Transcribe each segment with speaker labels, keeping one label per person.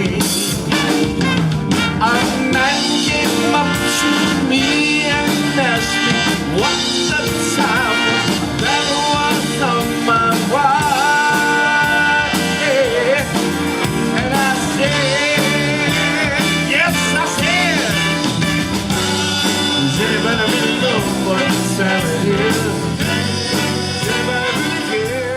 Speaker 1: A man came up to me and asked me what the time that was on my watch. Yeah. And I said, yes, I said, does anybody really know what time it is? Does anybody really care?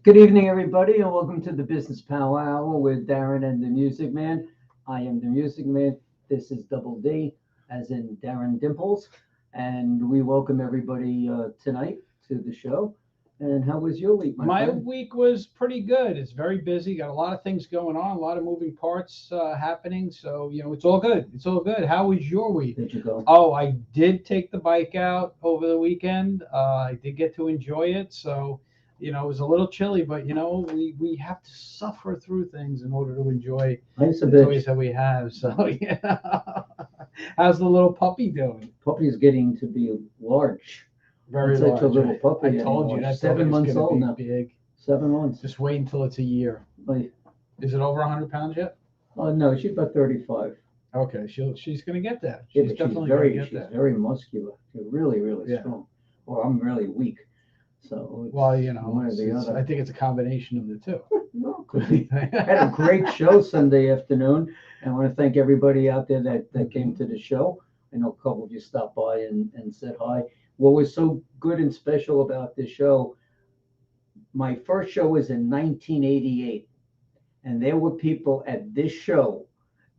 Speaker 2: Good evening, everybody, and welcome to the Business Power Hour with Darren and the Music Man. I am the Music Man. This is Double D, as in Darren Dimples, and we welcome everybody tonight to the show. And how was your week,
Speaker 3: My
Speaker 2: friend?
Speaker 3: week was pretty good. It's very busy. Got a lot of things going on, a lot of moving parts happening. So, it's all good. It's all good. How was your week?
Speaker 2: Did you go?
Speaker 3: Oh, I did take the bike out over the weekend. I did get to enjoy it. So, it was a little chilly, but, we have to suffer through things in order to enjoy
Speaker 2: Nice a
Speaker 3: the toys
Speaker 2: bitch.
Speaker 3: that we have. So, yeah. How's the little puppy doing?
Speaker 2: Puppy's getting to be large.
Speaker 3: Very
Speaker 2: It's such
Speaker 3: large.
Speaker 2: a little puppy
Speaker 3: I told you
Speaker 2: anymore.
Speaker 3: that
Speaker 2: 7
Speaker 3: dog is
Speaker 2: months
Speaker 3: gonna
Speaker 2: old
Speaker 3: be
Speaker 2: now.
Speaker 3: big.
Speaker 2: 7 months.
Speaker 3: Just wait until it's a year.
Speaker 2: Like,
Speaker 3: Is it over 100 pounds yet?
Speaker 2: no, she's about 35.
Speaker 3: Okay, she's gonna get that.
Speaker 2: Yeah,
Speaker 3: She's
Speaker 2: but
Speaker 3: definitely gonna get
Speaker 2: she's
Speaker 3: that.
Speaker 2: very muscular. She's really, really
Speaker 3: Yeah.
Speaker 2: strong. Or I'm really weak. So it's
Speaker 3: Well,
Speaker 2: one or the other.
Speaker 3: I think it's a combination of the two.
Speaker 2: No, could be. I had a great show Sunday afternoon, and I want to thank everybody out there that came to the show. I know a couple of you stopped by and said hi. What was so good and special about this show, my first show was in 1988, and there were people at this show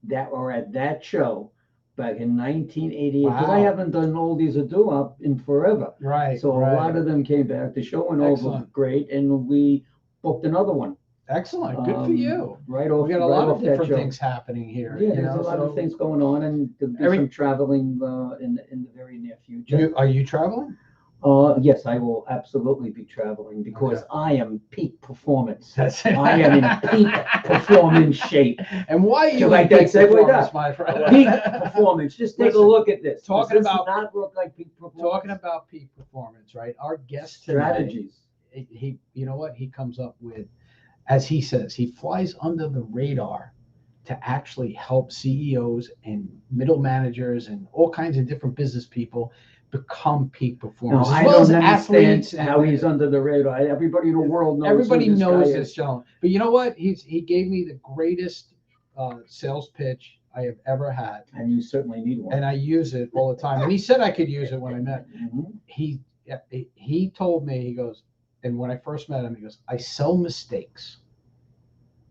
Speaker 2: that were at that show back in 1988, because I
Speaker 3: Wow.
Speaker 2: haven't done oldies or doo-wop in forever.
Speaker 3: Right.
Speaker 2: So
Speaker 3: right.
Speaker 2: a lot of them came back. The show went over
Speaker 3: Excellent.
Speaker 2: great, and we booked another one.
Speaker 3: Excellent. Good for you.
Speaker 2: Right off.
Speaker 3: We got a
Speaker 2: right
Speaker 3: lot
Speaker 2: off
Speaker 3: of
Speaker 2: that
Speaker 3: different
Speaker 2: show.
Speaker 3: things happening here.
Speaker 2: Yeah, there's a lot of things going on, and there'll be
Speaker 3: Every-
Speaker 2: some traveling in the very near future.
Speaker 3: Are you traveling?
Speaker 2: Yes, I will absolutely be traveling because
Speaker 3: Okay.
Speaker 2: I am peak performance.
Speaker 3: That's it.
Speaker 2: I am in peak performance shape.
Speaker 3: And why are
Speaker 2: You
Speaker 3: you
Speaker 2: like
Speaker 3: in
Speaker 2: that
Speaker 3: peak
Speaker 2: segue,
Speaker 3: performance,
Speaker 2: Doc?
Speaker 3: my friend?
Speaker 2: Peak performance. Just take
Speaker 3: Listen,
Speaker 2: a look at this.
Speaker 3: talking
Speaker 2: Does this
Speaker 3: about-
Speaker 2: not look like peak performance?
Speaker 3: Talking about peak performance, right? Our guest today,
Speaker 2: strategies.
Speaker 3: he, you know what he comes up with, as he says, he flies under the radar to actually help CEOs and middle managers and all kinds of different business people become peak
Speaker 2: No,
Speaker 3: performers,
Speaker 2: I
Speaker 3: as well as
Speaker 2: don't understand
Speaker 3: athletes.
Speaker 2: how he's under the radar. Everybody in the world knows.
Speaker 3: Everybody
Speaker 2: who this
Speaker 3: knows
Speaker 2: guy
Speaker 3: this
Speaker 2: is.
Speaker 3: gentleman. But you know what? He gave me the greatest sales pitch I have ever had,
Speaker 2: And you certainly need one.
Speaker 3: and I use it all the time. And he said I could use it when I met.
Speaker 2: Mhm.
Speaker 3: He told me, he goes, and when I first met him, he goes, I sell mistakes.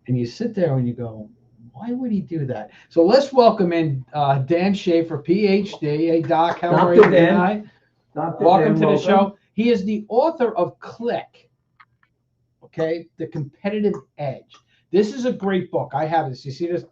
Speaker 3: And you sit there and you go, why would he do that? So let's welcome in Dan Schaefer, Ph.D. Hey, Doc, how are
Speaker 2: Dr.
Speaker 3: you
Speaker 2: Dan.
Speaker 3: tonight?
Speaker 2: Dr.
Speaker 3: Welcome
Speaker 2: Dan,
Speaker 3: to the show. He is the author of Click, okay, The Competitive Edge. This is a great book. I have this. You see this?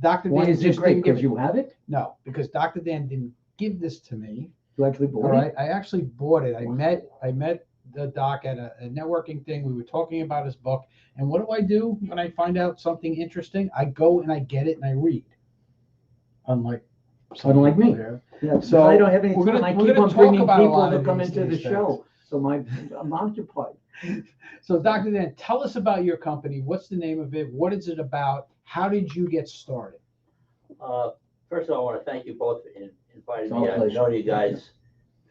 Speaker 3: Dr.
Speaker 2: Why
Speaker 3: Dan
Speaker 2: is it
Speaker 3: just
Speaker 2: great?
Speaker 3: didn't give
Speaker 2: Because you have it?
Speaker 3: No, because Dr. Dan didn't give this to me.
Speaker 2: You actually bought
Speaker 3: All
Speaker 2: it?
Speaker 3: right, I actually bought it. I met the doc at a networking thing. We were talking about his book, and what do when I find out something interesting? I go and I get it and I read. Unlike
Speaker 2: Unlike me.
Speaker 3: here.
Speaker 2: Yeah,
Speaker 3: So,
Speaker 2: I don't have any
Speaker 3: we're
Speaker 2: time.
Speaker 3: gonna-
Speaker 2: I
Speaker 3: we're
Speaker 2: keep
Speaker 3: gonna
Speaker 2: on
Speaker 3: talk
Speaker 2: bringing
Speaker 3: about a
Speaker 2: people
Speaker 3: lot
Speaker 2: to
Speaker 3: of
Speaker 2: come
Speaker 3: these
Speaker 2: into the
Speaker 3: things.
Speaker 2: show. So I'm occupied.
Speaker 3: So, Dr. Dan, tell us about your company. What's the name of it? What is it about? How did you get started?
Speaker 4: First of all, I want to thank you both for inviting
Speaker 2: It's our
Speaker 4: me. I've
Speaker 2: pleasure.
Speaker 4: known you guys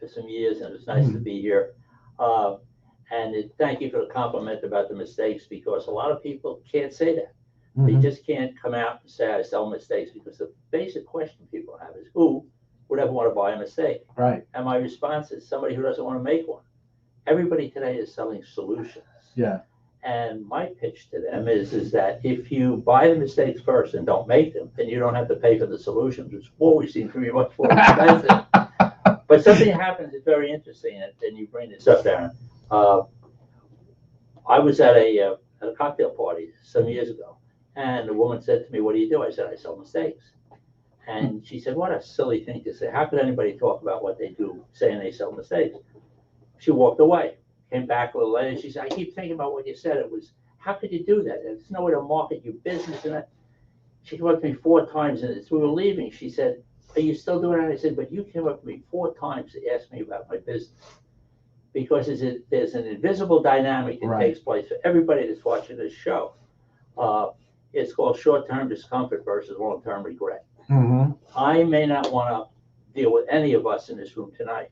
Speaker 4: for some years, and it's nice to be here. Thank you for the compliment about the mistakes, because a lot of people can't say that. They just can't come out and say, I sell mistakes, because the basic question people have is, who would ever want to buy a mistake?
Speaker 3: Right.
Speaker 4: And my response is somebody who doesn't want to make one. Everybody today is selling solutions.
Speaker 3: Yeah.
Speaker 4: And my pitch to them is that if you buy the mistakes first and don't make them, then you don't have to pay for the solutions, which always seems to be much more expensive. But something happens that's very interesting, and you bring this up, Darren. I was at a cocktail party some years ago, and the woman said to me, what do you do? I said, I sell mistakes. And she said, what a silly thing to say. How could anybody talk about what they do saying they sell mistakes? She walked away, came back a little later. She said, I keep thinking about what you said. It was, how could you do that? There's no way to market your business. And she came up to me 4 times, and as we were leaving, she said, are you still doing it? I said, but you came up to me 4 times to ask me about my business. because there's an invisible dynamic that
Speaker 3: Right.
Speaker 4: takes place for everybody that's watching this show. It's called short-term discomfort versus long-term regret.
Speaker 3: Mm-hmm.
Speaker 4: I may not want to deal with any of us in this room tonight,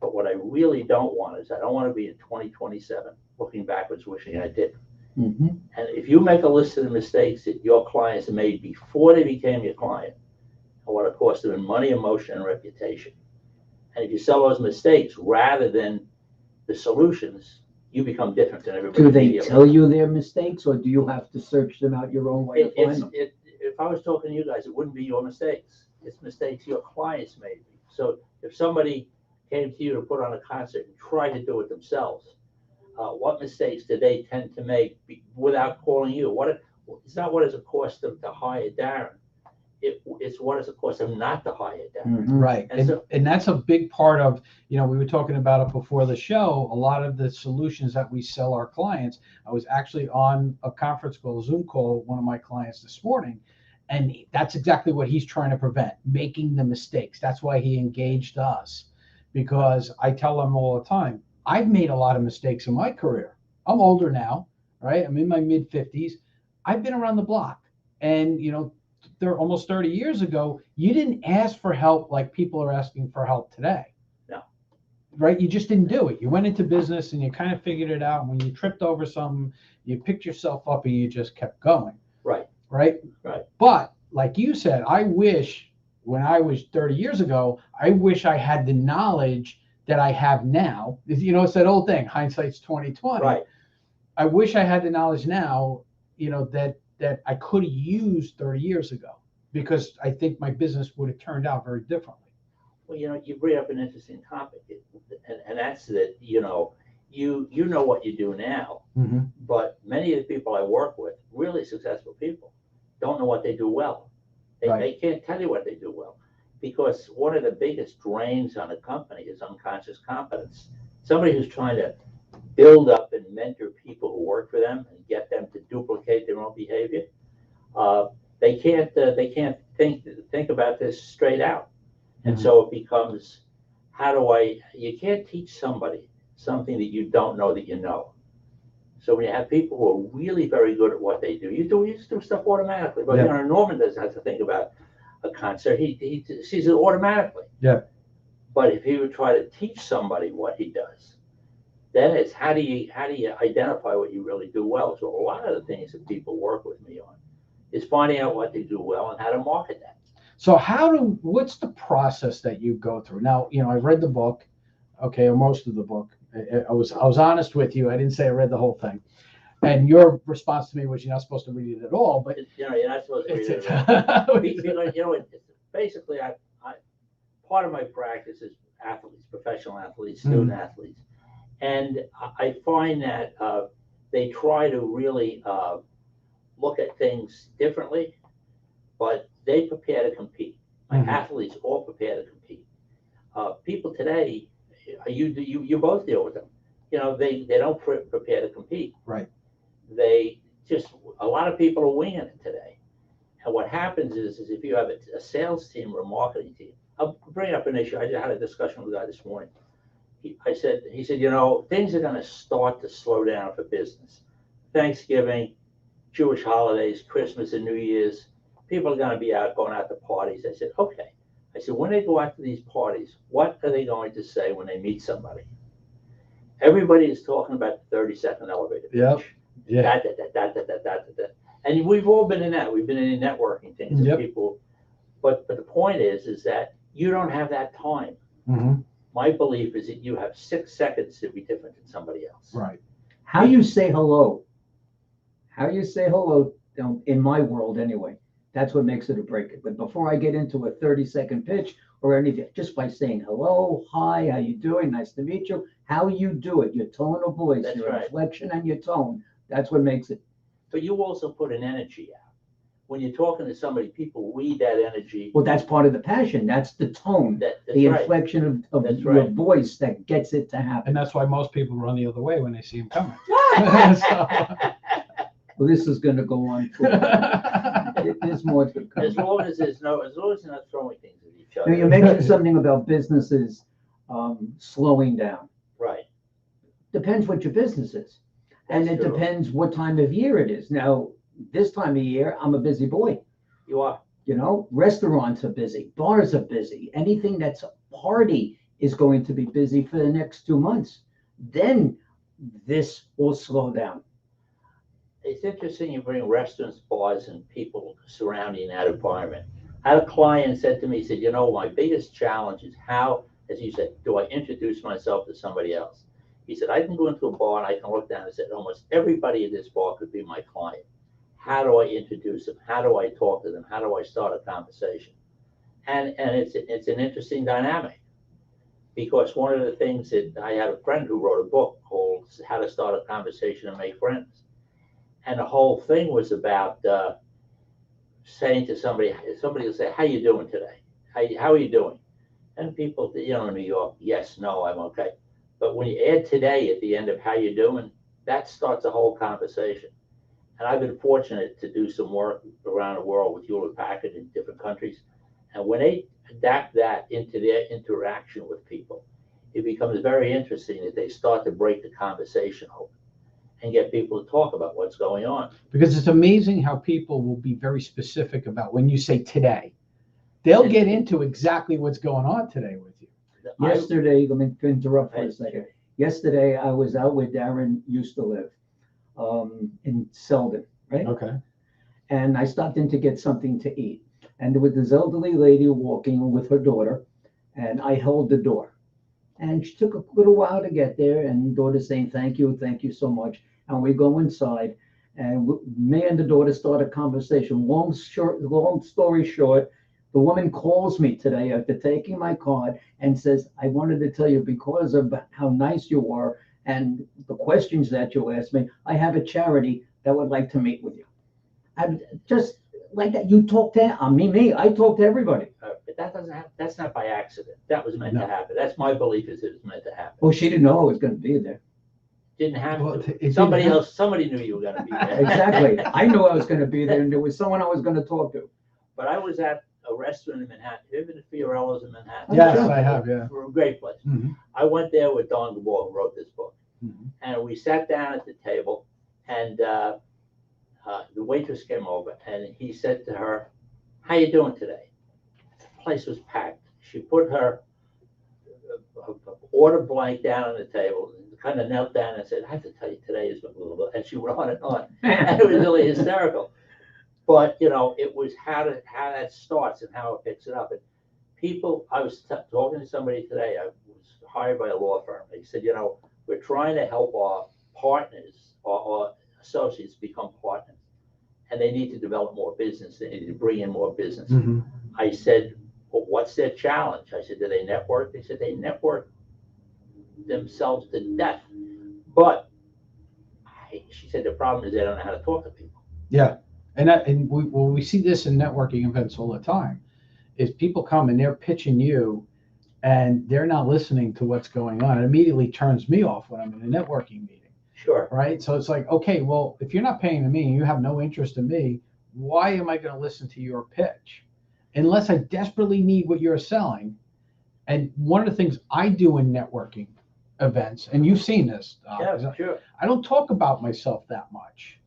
Speaker 4: but what I really don't want is I don't want to be in 2027 looking backwards wishing I did.
Speaker 2: Mm-hmm.
Speaker 4: And if you make a list of the mistakes that your clients made before they became your client, and what it cost them in money, emotion, and reputation, and if you sell those mistakes rather than the solutions, you become different than everybody.
Speaker 2: Do they
Speaker 4: immediately.
Speaker 2: tell you their mistakes, or do you have to search them out your own way to find them?
Speaker 4: If I was talking to you guys, it wouldn't be your mistakes. It's mistakes your clients made. So if somebody came to you to put on a concert and tried to do it themselves, what mistakes do they tend to make without calling you? It's not what does it cost them to hire Darren. It's what does it cost them not to hire Darren.
Speaker 2: Mhm.
Speaker 3: Right. And that's a big part of, we were talking about it before the show, a lot of the solutions that we sell our clients. I was actually on a conference call, a Zoom call with one of my clients this morning, and that's exactly what he's trying to prevent, making the mistakes. That's why he engaged us, because I tell him all the time, I've made a lot of mistakes in my career. I'm older now, right? I'm in my mid 50s. I've been around the block, and they're almost 30 years ago, you didn't ask for help like people are asking for help today.
Speaker 4: No.
Speaker 3: Right? You just didn't do it. You went into business and you kind of figured it out. When you tripped over something, you picked yourself up and you just kept going.
Speaker 4: Right.
Speaker 3: Right?
Speaker 4: Right.
Speaker 3: But like you said, I wish when I was 30 years ago, I wish I had the knowledge that I have now. It's that old thing, hindsight's 2020.
Speaker 4: Right.
Speaker 3: I wish I had the knowledge now, that I could have used 30 years ago, because I think my business would have turned out very differently.
Speaker 4: Well, you bring up an interesting topic, and that's that, you know what you do now,
Speaker 3: Mm-hmm.
Speaker 4: but many of the people I work with, really successful people, don't know what they do well. They can't tell you what they do well, because one of the biggest drains on a company is unconscious competence. Somebody who's trying to build up and mentor people who work for them and get them to duplicate their own behavior. They can't think about this straight out. And so it becomes, you can't teach somebody something that you don't know that you know. So when you have people who are really very good at what they do, you just do stuff automatically. But Norman doesn't have to think about a concert. He sees it automatically.
Speaker 3: Yeah.
Speaker 4: But if he would try to teach somebody what he does, then it's how do you identify what you really do well? So a lot of the things that people work with me on is finding out what they do well and how to market that.
Speaker 3: So what's the process that you go through? Now, I read the book, okay, or most of the book. I was honest with you. I didn't say I read the whole thing. And your response to me was, you're not supposed to read it at all. But
Speaker 4: you're not supposed to read it at all. Because, basically, part of my practice is athletes, professional athletes, student athletes. And I find that they try to really look at things differently, but they prepare to compete. Like athletes all prepare to compete. People today, you both deal with them. They don't prepare to compete.
Speaker 3: Right.
Speaker 4: A lot of people are winging it today. And what happens is if you have a sales team or a marketing team, I'll bring up an issue. I just had a discussion with a guy this morning. He said, things are going to start to slow down for business. Thanksgiving, Jewish holidays, Christmas and New Year's, people are going to be going out to parties. I said, okay. I said, when they go out to these parties, what are they going to say when they meet somebody? Everybody is talking about the 30-second elevator pitch.
Speaker 3: Yep. Yeah.
Speaker 4: And we've all been in that. We've been in networking things.
Speaker 3: Yep.
Speaker 4: People, but the point is that you don't have that time.
Speaker 3: Mm-hmm.
Speaker 4: My belief is that you have 6 seconds to be different than somebody else.
Speaker 3: Right.
Speaker 2: How you say hello. In my world anyway, that's what makes it or break it. But before I get into a 30-second pitch or anything, just by saying hello, hi, how you doing, nice to meet you, how you do it, your tone of voice,
Speaker 4: That's
Speaker 2: your
Speaker 4: right.
Speaker 2: inflection and your tone, that's what makes it.
Speaker 4: But you also put an energy out. When you're talking to somebody, people read that energy.
Speaker 2: Well, that's part of the passion. That's the tone,
Speaker 4: That's
Speaker 2: the
Speaker 4: right.
Speaker 2: inflection of
Speaker 4: That's
Speaker 2: your
Speaker 4: right.
Speaker 2: voice that gets it to happen.
Speaker 3: And that's why most people run the other way when they see him coming.
Speaker 2: Well, this is going to go on for there's more to come.
Speaker 4: As long as you're not throwing things at each other.
Speaker 2: Now, you mentioned something about businesses slowing down.
Speaker 4: Right.
Speaker 2: depends what your business is. And
Speaker 4: That's
Speaker 2: it
Speaker 4: true.
Speaker 2: depends what time of year it is. Now, this time of year, I'm a busy boy.
Speaker 4: You are.
Speaker 2: You know, restaurants are busy, bars are busy. Anything that's a party is going to be busy for the next 2 months. Then this will slow down.
Speaker 4: It's interesting you bring restaurants, bars, and people surrounding that environment. I had a client said to me, he said, you know, my biggest challenge is how, as you said, do I introduce myself to somebody else? He said, I can go into a bar and I can look down and say, almost everybody in this bar could be my client. How do I introduce them? How do I talk to them? How do I start a conversation? And it's an interesting dynamic, because one of the things that I had a friend who wrote a book called How to Start a Conversation and Make Friends. And the whole thing was about saying to somebody will say, how you doing today? How are you doing? And people, you know, in New York, yes, no, I'm okay. But when you add today at the end of how you doing, that starts a whole conversation. And I've been fortunate to do some work around the world with Hewlett Packard in different countries. And when they adapt that into their interaction with people, it becomes very interesting that they start to break the conversation open and get people to talk about what's going on.
Speaker 3: Because it's amazing how people will be very specific about when you say today. They'll get into exactly what's going on today with you.
Speaker 2: Yesterday, let me interrupt for a second. Yesterday, I was out where Darren used to live, in Selden, right?
Speaker 3: Okay.
Speaker 2: And I stopped in to get something to eat. And there was this elderly lady walking with her daughter, and I held the door. And she took a little while to get there, and the daughter saying, thank you so much. And we go inside, and me and the daughter start a conversation. Long story short, the woman calls me today after taking my card and says, I wanted to tell you, because of how nice you were and the questions that you asked me, I have a charity that would like to meet with you. And just like that, you talk to I talk to everybody.
Speaker 4: But that doesn't happen. That's not by accident. That was meant
Speaker 3: No.
Speaker 4: to happen. That's my belief, is that it's meant to happen.
Speaker 2: Well, she didn't know I was going to be there.
Speaker 4: Didn't have
Speaker 3: Well,
Speaker 4: to.
Speaker 3: it didn't
Speaker 4: Somebody
Speaker 3: have-
Speaker 4: else, somebody knew you were going to be there.
Speaker 2: Exactly. I knew I was going to be there, and there was someone I was going to talk to.
Speaker 4: But I was at a restaurant in Manhattan. Have you been to Fiorella's in Manhattan?
Speaker 3: Yes,
Speaker 2: sure.
Speaker 3: I have, yeah.
Speaker 4: A great place.
Speaker 3: Mhm.
Speaker 4: I went there with Don Gabor, who wrote this book.
Speaker 3: Mhm.
Speaker 4: And we sat down at the table, and the waitress came over, and he said to her, how you doing today? The place was packed. She put her order blank down on the table, and kind of knelt down and said, I have to tell you, today is blah, blah, blah. And she went on and on. And it was really hysterical. But, you know, it was how that starts and how it picks it up. And people, I was talking to somebody today, I was hired by a law firm. They said, you know, we're trying to help our partners or associates become partners. And they need to develop more business. They need to bring in more business.
Speaker 3: Mhm.
Speaker 4: I said, well, what's their challenge? I said, do they network? They said they network themselves to death. But she said the problem is they don't know how to talk to people.
Speaker 3: Yeah. And we see this in networking events all the time, is people come and they're pitching you and they're not listening to what's going on. It immediately turns me off when I'm in a networking meeting.
Speaker 4: Sure.
Speaker 3: Right. So it's like, okay, well, if you're not paying to me and you have no interest in me, why am I going to listen to your pitch? Unless I desperately need what you're selling. And one of the things I do in networking events, and you've seen this,
Speaker 4: Yeah, sure.
Speaker 3: I don't talk about myself that much.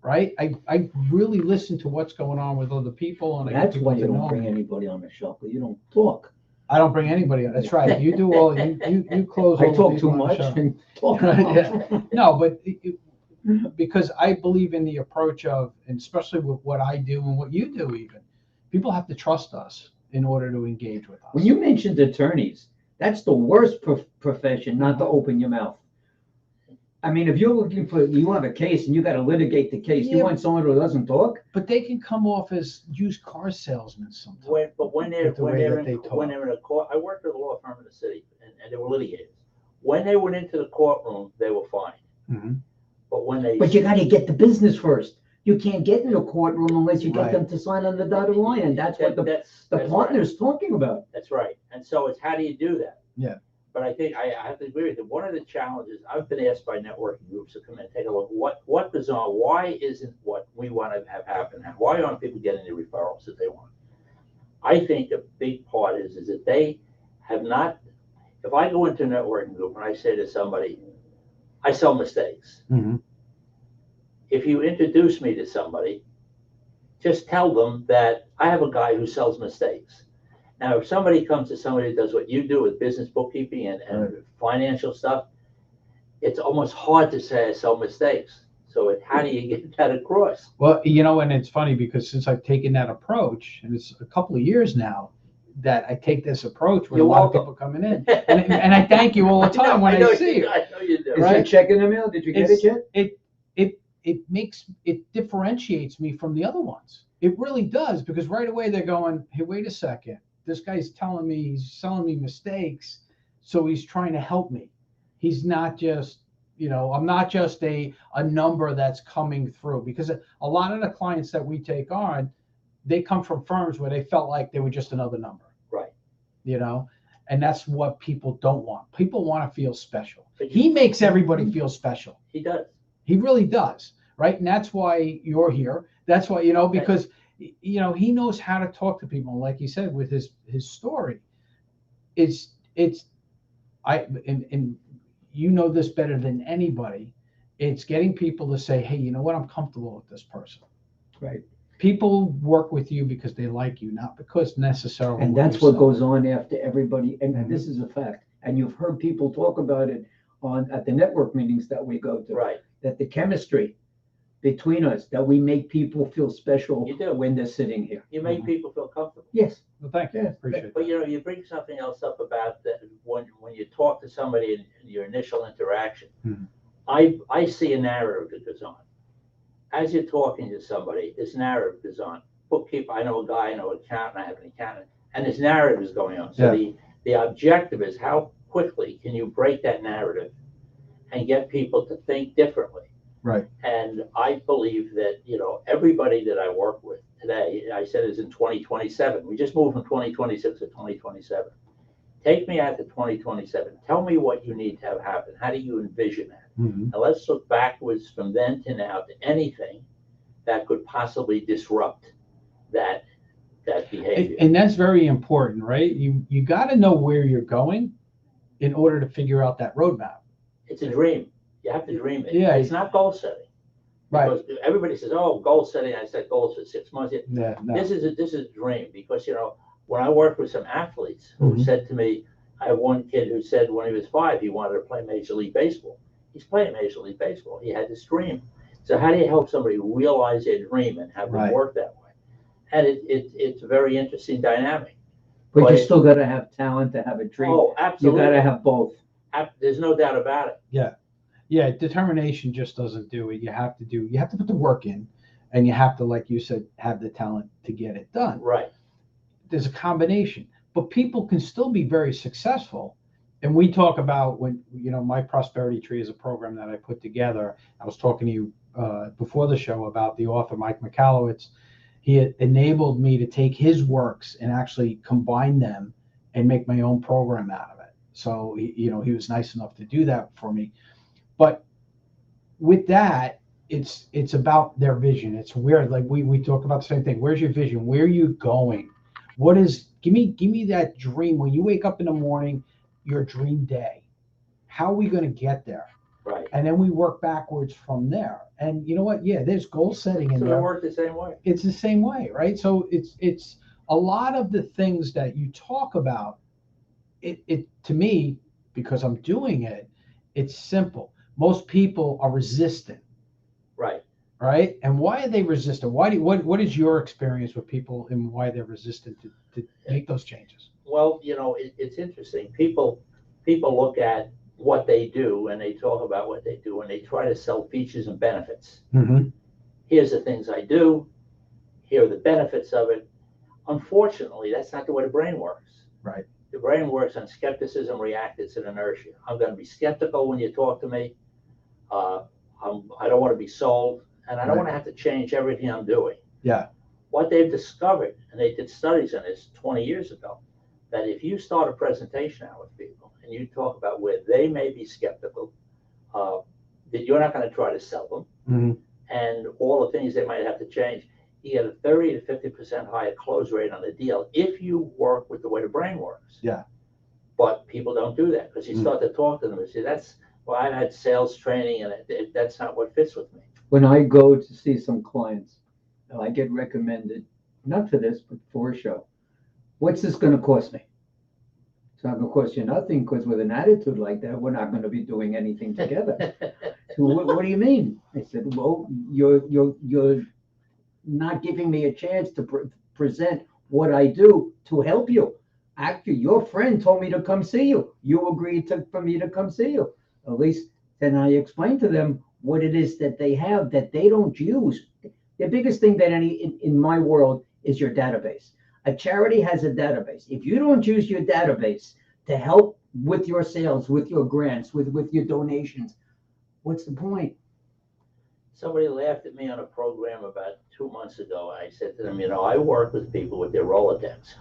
Speaker 3: Right. I really listen to what's going on with other people. And I get
Speaker 2: That's
Speaker 3: people
Speaker 2: why you
Speaker 3: to
Speaker 2: don't
Speaker 3: know
Speaker 2: bring
Speaker 3: me.
Speaker 2: anybody on the show, because you don't talk.
Speaker 3: I don't bring anybody on. That's right. You do all, you close all
Speaker 2: I
Speaker 3: the
Speaker 2: talk
Speaker 3: people
Speaker 2: too
Speaker 3: on the
Speaker 2: much
Speaker 3: show.
Speaker 2: and talk.
Speaker 3: Yeah. No, but because I believe in the approach of, and especially with what I do and what you do, even people have to trust us in order to engage with us.
Speaker 2: When you mentioned attorneys, that's the worst profession not to open your mouth. I mean, if you're looking for, you have a case and you got to litigate the case,
Speaker 3: Yeah.
Speaker 2: you want someone who doesn't talk?
Speaker 3: But they can come off as used car salesmen sometimes.
Speaker 4: When they're
Speaker 3: With the way that they
Speaker 4: in
Speaker 3: talk.
Speaker 4: a court, I worked at a law firm in the city, and they were litigators. When they went into the courtroom, they were fine.
Speaker 3: Mhm.
Speaker 4: But when they
Speaker 2: But you got to get the business first. You can't get in a courtroom unless you get
Speaker 3: Right.
Speaker 2: them to sign on the dotted line, and that's what the
Speaker 4: that's
Speaker 2: partner's talking about.
Speaker 4: right. That's right. And so it's, how do you do that?
Speaker 3: Yeah.
Speaker 4: But I think I have to agree with you. One of the challenges, I've been asked by networking groups to come in and take a look. What goes on? Why isn't what we want to have happen? Why aren't people getting the referrals that they want? I think a big part is that they have not. If I go into a networking group and I say to somebody, I sell mistakes.
Speaker 3: Mhm.
Speaker 4: If you introduce me to somebody, just tell them that I have a guy who sells mistakes. Now, if somebody comes to somebody that does what you do with business bookkeeping and financial stuff, it's almost hard to say I sell mistakes. So how do you get that across?
Speaker 3: Well, and it's funny because since I've taken that approach, and it's a couple of years now that I take this approach with
Speaker 4: You're
Speaker 3: a lot
Speaker 4: welcome.
Speaker 3: of people coming in, and I thank you all the time when I see you.
Speaker 4: I know you do.
Speaker 2: Is
Speaker 3: Right.
Speaker 2: your check in the mail? Did you get it yet?
Speaker 3: It differentiates me from the other ones. It really does, because right away they're going, hey, wait a second, this guy's telling me he's selling me mistakes, so he's trying to help me. He's not just, I'm not just a number that's coming through, because a lot of the clients that we take on, they come from firms where they felt like they were just another number.
Speaker 4: Right.
Speaker 3: And that's what people don't want. People want to feel special. He makes everybody feel special.
Speaker 4: He does.
Speaker 3: He really does. Right. And that's why you're here. That's why, because, he knows how to talk to people. Like you said, with his story, and you know this better than anybody. It's getting people to say, hey, you know what? I'm comfortable with this person.
Speaker 2: Right.
Speaker 3: People work with you because they like you, not because necessarily.
Speaker 2: And that's what goes on after everybody. And this is a fact. And you've heard people talk about it at the network meetings that we go to.
Speaker 4: Right.
Speaker 2: That the chemistry between us, that we make people feel special
Speaker 4: You do.
Speaker 2: when they're sitting here.
Speaker 4: You make people feel comfortable.
Speaker 2: Yes.
Speaker 3: Well, thank you.
Speaker 2: Yeah.
Speaker 3: Appreciate
Speaker 4: But
Speaker 3: that.
Speaker 4: you bring something else up about that when you talk to somebody in your initial interaction.
Speaker 3: Mhm.
Speaker 4: I see a narrative that goes on. As you're talking to somebody, this narrative goes on. Bookkeeper, I know a guy, I know an accountant, I have an accountant, and this narrative is going on. So the objective is how quickly can you break that narrative and get people to think differently.
Speaker 3: Right.
Speaker 4: And I believe that, everybody that I work with today, I said is in 2027. We just moved from 2026 to 2027. Take me out to 2027. Tell me what you need to have happen. How do you envision that?
Speaker 3: Mhm.
Speaker 4: Now let's look backwards from then to now to anything that could possibly disrupt that behavior.
Speaker 3: And that's very important, right? You got to know where you're going in order to figure out that roadmap.
Speaker 4: It's a dream. You have to dream it.
Speaker 3: Yeah.
Speaker 4: It's not goal setting.
Speaker 3: Right.
Speaker 4: Because everybody says, "Oh, goal setting." I set goals for 6 months.
Speaker 3: Yeah. No.
Speaker 4: This is a dream, because when I worked with some athletes who
Speaker 3: Mhm.
Speaker 4: said to me, I have one kid who said when he was 5 he wanted to play Major League Baseball. He's playing Major League Baseball. He had this dream. So how do you help somebody realize their dream and have them
Speaker 3: Right.
Speaker 4: work that way? And it's a very interesting dynamic.
Speaker 2: But you still got to have talent to have a dream.
Speaker 4: Oh,
Speaker 2: You
Speaker 4: absolutely.
Speaker 2: got to have both.
Speaker 4: There's no doubt about it.
Speaker 3: Yeah. Determination just doesn't do it. You have to put the work in, and you have to, like you said, have the talent to get it done.
Speaker 4: Right.
Speaker 3: There's a combination, but people can still be very successful. And we talk about when, my prosperity tree is a program that I put together. I was talking to you before the show about the author, Mike Michalowicz. He had enabled me to take his works and actually combine them and make my own program out of it. So, he was nice enough to do that for me. But with that, it's about their vision. It's where, like we talk about the same thing. Where's your vision? Where are you going? Give me that dream when you wake up in the morning, your dream day. How are we going to get there?
Speaker 4: Right.
Speaker 3: And then we work backwards from there. And you know what? Yeah, there's goal setting in
Speaker 4: So
Speaker 3: there.
Speaker 4: it works the same way.
Speaker 3: It's the same way, right? So it's a lot of the things that you talk about. It to me, because I'm doing it, it's simple. Most people are resistant.
Speaker 4: Right.
Speaker 3: Right. And why are they resistant? What is your experience with people and why they're resistant to make those changes?
Speaker 4: Well, it's interesting. People look at what they do and they talk about what they do and they try to sell features and benefits.
Speaker 3: Mm-hmm.
Speaker 4: Here's the things I do. Here are the benefits of it. Unfortunately, that's not the way the brain works.
Speaker 3: Right.
Speaker 4: The brain works on skepticism, reactance, and inertia. I'm going to be skeptical when you talk to me. I don't want to be sold, and I don't want to have to change everything I'm doing.
Speaker 3: Yeah.
Speaker 4: What they've discovered, and they did studies on this 20 years ago, that if you start a presentation out with people and you talk about where they may be skeptical, that you're not going to try to sell them,
Speaker 3: Mm-hmm.
Speaker 4: and all the things they might have to change, you get a 30 to 50% higher close rate on the deal if you work with the way the brain works.
Speaker 3: Yeah.
Speaker 4: But people don't do that because you start to talk to them and say, that's Well, I've had sales training, and that's not what fits with me.
Speaker 2: When I go to see some clients, I get recommended, not for this, but for a show. What's this going to cost me? It's not going to cost you nothing, because with an attitude like that, we're not going to be doing anything together. So what do you mean? I said, well, you're not giving me a chance to present what I do to help you. Actually, your friend told me to come see you. You agreed for me to come see you. At least then I explained to them what it is that they have that they don't use. The biggest thing that in my world is your database. A charity has a database. If you don't use your database to help with your sales, with your grants, with your donations, what's the point?
Speaker 4: Somebody laughed at me on a program about 2 months ago. I said to them, I work with people with their Rolodex.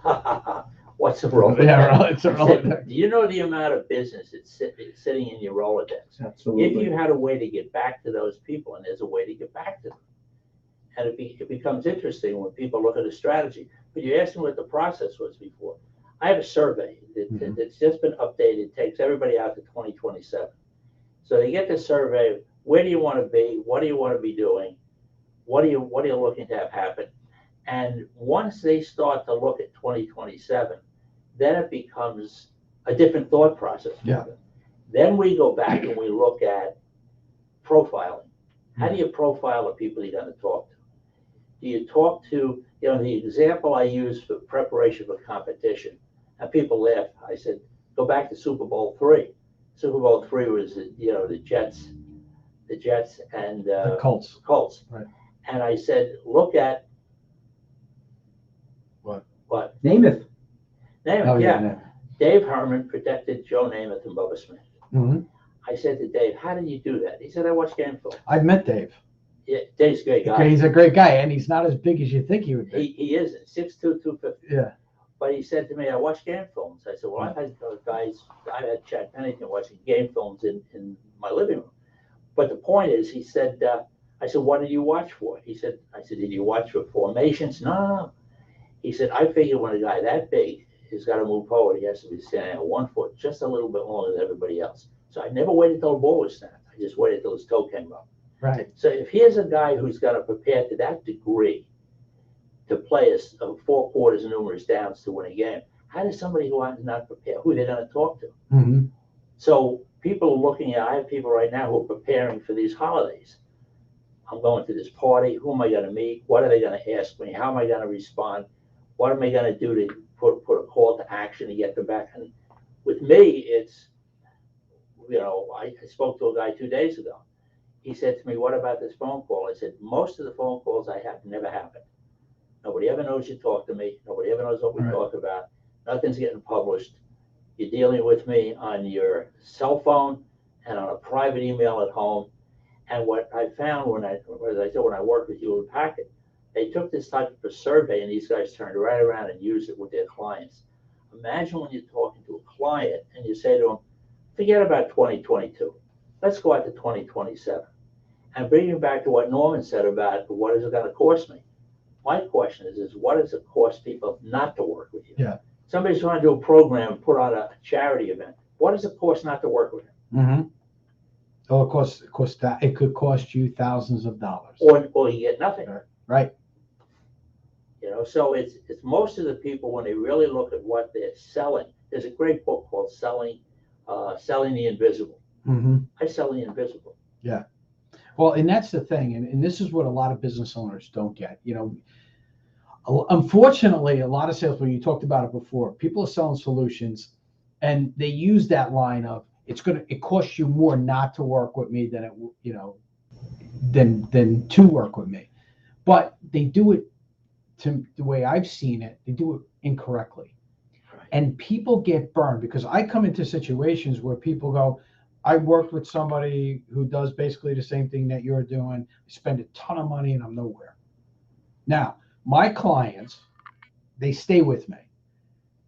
Speaker 4: What's a Rolodex?
Speaker 3: Yeah, it's a
Speaker 4: I said,
Speaker 3: Rolodex.
Speaker 4: do you know the amount of business it's sitting in your Rolodex?
Speaker 2: Absolutely.
Speaker 4: If you had a way to get back to those people, and there's a way to get back to them. And it becomes interesting when people look at a strategy. But you asked them what the process was before. I have a survey that's just been updated, takes everybody out to 2027. So they get the survey. Where do you want to be? What do you want to be doing? What are you looking to have happen? And once they start to look at 2027, then it becomes a different thought process.
Speaker 3: Yeah.
Speaker 4: Then we go back and we look at profiling. How do you profile the people you're going to talk to? Do you talk to, the example I use for preparation for competition, and people laugh. I said, go back to Super Bowl III. Super Bowl III was, the Jets and
Speaker 3: The Colts.
Speaker 4: Colts.
Speaker 3: Right.
Speaker 4: And I said, look at what?
Speaker 2: Namath.
Speaker 4: Namath,
Speaker 3: Oh,
Speaker 4: yeah. Dave Herman protected Joe Namath and Bubba Smith.
Speaker 3: Mm-hmm.
Speaker 4: I said to Dave, how did you do that? He said, I watched game film.
Speaker 3: I've met Dave.
Speaker 4: Yeah, Dave's a great guy.
Speaker 3: He's a great guy, and he's not as big as you think he would be.
Speaker 4: He isn't, 6'2", 250.
Speaker 3: Yeah.
Speaker 4: But he said to me, I watch game films. I said, well, I've had guys, I had Chad Pennington watching game films in my living room. But the point is, he said, I said, what did you watch for? I said, did you watch for formations? No. He said, I figure when a guy that big has got to move forward, he has to be standing on 1 foot just a little bit longer than everybody else. So I never waited till the ball was snapped. I just waited till his toe came up.
Speaker 3: Right.
Speaker 4: So if here's a guy who's got to prepare to that degree to play a 4 quarters and numerous downs to win a game, how does somebody who is not prepared, who they're going to talk to?
Speaker 3: Mm-hmm.
Speaker 4: So people are looking at, I have people right now who are preparing for these holidays. I'm going to this party. Who am I going to meet? What are they going to ask me? How am I going to respond? What am I going to do to put a call to action to get them back? And with me, it's, I spoke to a guy 2 days ago. He said to me, what about this phone call? I said, most of the phone calls I have never happened. Nobody ever knows you talk to me. Nobody ever knows what we talk about. Nothing's getting published. You're dealing with me on your cell phone and on a private email at home. And what I found when I worked with you in Packet, they took this type of a survey and these guys turned right around and used it with their clients. Imagine when you're talking to a client and you say to them, forget about 2022. Let's go out to 2027. And bringing back to what Norman said about what is it going to cost me? My question is what does it cost people not to work with you?
Speaker 3: Yeah.
Speaker 4: Somebody's trying to do a program and put on a charity event. What does it cost not to work with him?
Speaker 3: Mm-hmm. Oh, of course, that it could cost you thousands of dollars.
Speaker 4: Or you get nothing.
Speaker 3: Right.
Speaker 4: So it's most of the people when they really look at what they're selling. There's a great book called Selling the Invisible.
Speaker 3: Mm-hmm.
Speaker 4: I sell the invisible.
Speaker 3: Yeah. Well, and that's the thing, and this is what a lot of business owners don't get. Unfortunately, a lot of salespeople, you talked about it before, people are selling solutions, and they use that line of it costs you more not to work with me than to work with me. But they do it to the way I've seen it, they do it incorrectly. Right. And people get burned because I come into situations where people go, I worked with somebody who does basically the same thing that you're doing. I spend a ton of money and I'm nowhere. Now, my clients, they stay with me,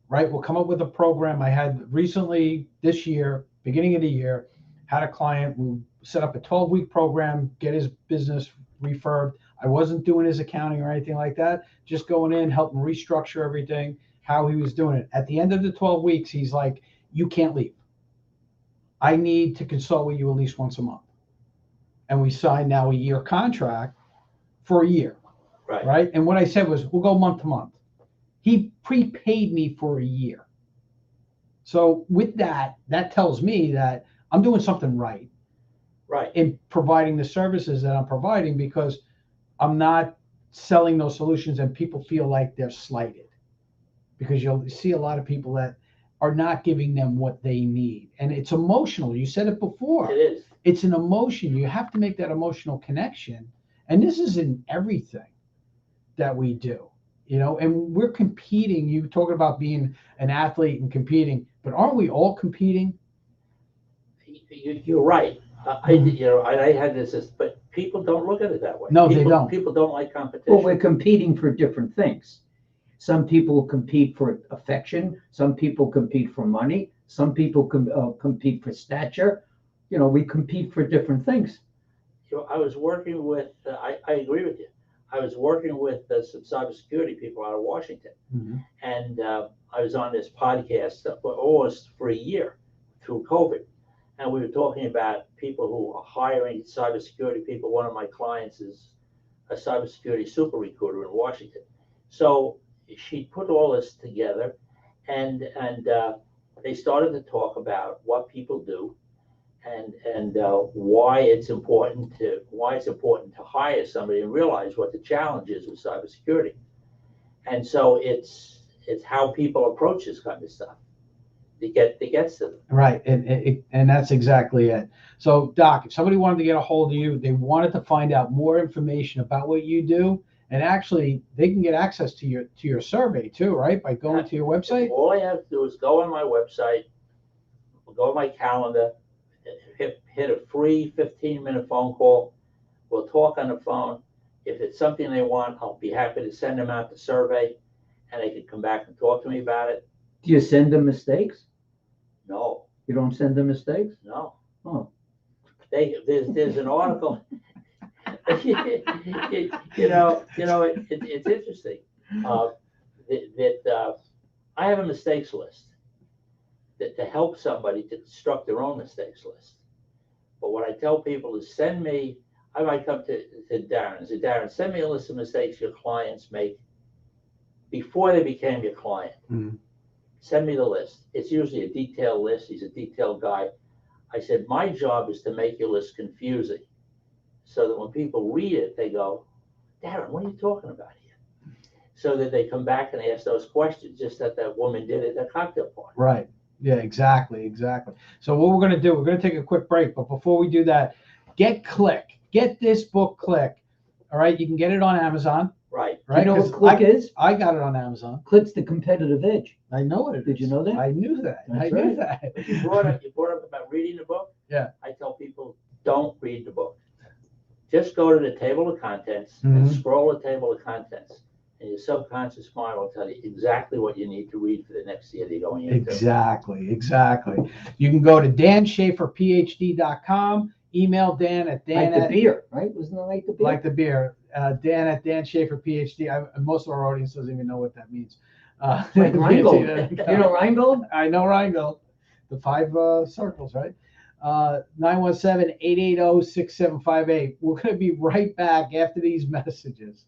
Speaker 3: right? We'll come up with a program. I had recently this year, beginning of the year, had a client who set up a 12-week program, get his business refurbed. I wasn't doing his accounting or anything like that, just going in, helping restructure everything, how he was doing it. At the end of the 12 weeks, he's like, you can't leave. I need to consult with you at least once a month. And we signed now a year contract for a year,
Speaker 4: Right.
Speaker 3: right? And what I said was, we'll go month to month. He prepaid me for a year. So with that, that tells me that I'm doing something right
Speaker 4: Right.
Speaker 3: in providing the services that I'm providing, because I'm not selling those solutions and people feel like they're slighted, because you'll see a lot of people that are not giving them what they need. And it's emotional. You said it before.
Speaker 4: It is.
Speaker 3: It's an emotion. You have to make that emotional connection. And this is in everything that we do, you know, and we're competing. You talking about being an athlete and competing, but aren't we all competing?
Speaker 4: You're right. I had this, but people don't look at it that way.
Speaker 3: No,
Speaker 4: people,
Speaker 3: they don't.
Speaker 4: People don't like competition.
Speaker 2: Well, we're competing for different things. Some people compete for affection. Some people compete for money. Some people compete for stature. You know, we compete for different things.
Speaker 4: I was working with, I agree with you. I was working with some cybersecurity people out of Washington.
Speaker 3: Mm-hmm.
Speaker 4: And I was on this podcast for almost for a year through COVID. And we were talking about people who are hiring cybersecurity people. One of my clients is a cybersecurity super recruiter in Washington. So she put all this together, and they started to talk about what people do, and why it's important to hire somebody and realize what the challenge is with cybersecurity. And so it's how people approach this kind of stuff. It gets to them.
Speaker 3: Right, and that's exactly it. So, Doc, if somebody wanted to get a hold of you, they wanted to find out more information about what you do, and actually, they can get access to your survey too, right? By going to your website.
Speaker 4: All I have to do is go on my website, go on my calendar, hit a free 15-minute phone call. We'll talk on the phone. If it's something they want, I'll be happy to send them out the survey, and they can come back and talk to me about it.
Speaker 2: Do you send them mistakes?
Speaker 4: No.
Speaker 2: You don't send them mistakes?
Speaker 4: No.
Speaker 2: Oh.
Speaker 4: There's an article. It's interesting that I have a mistakes list that to help somebody to construct their own mistakes list. But what I tell people is I might come to Darren and say, Darren, send me a list of mistakes your clients make before they became your client.
Speaker 3: Mm-hmm.
Speaker 4: Send me the list. It's usually a detailed list. He's a detailed guy. I said, my job is to make your list confusing so that when people read it, they go, Darren, what are you talking about here? So that they come back and ask those questions, just that woman did at the cocktail party.
Speaker 3: Right. Yeah, exactly. So what we're going to do, we're going to take a quick break. But before we do that, get this book, Click. All right. You can get it on Amazon.
Speaker 4: Right.
Speaker 3: Right.
Speaker 2: You know what Click is?
Speaker 3: I got it on Amazon.
Speaker 2: Click's the competitive edge.
Speaker 3: I know what it is.
Speaker 2: Did you know that?
Speaker 3: I knew that.
Speaker 2: That's
Speaker 3: I knew
Speaker 2: right.
Speaker 3: that.
Speaker 4: But you brought up about reading the book.
Speaker 3: Yeah.
Speaker 4: I tell people, don't read the book. Just go to the table of contents and scroll the table of contents. And your subconscious mind will tell you exactly what you need to read for the next year you're going into.
Speaker 3: Exactly. You can go to DanSchaeferPh.D.com. Email Dan at Dan.
Speaker 2: Like the beer, right? Wasn't it like the beer?
Speaker 3: Like the beer. Dan at Dan Schaefer Ph.D. Most of our audience doesn't even know what that means.
Speaker 2: Like Rheingold. You know Rheingold?
Speaker 3: I know Rheingold. The 5 circles, right? 917-880-6758. We're going to be right back after these messages.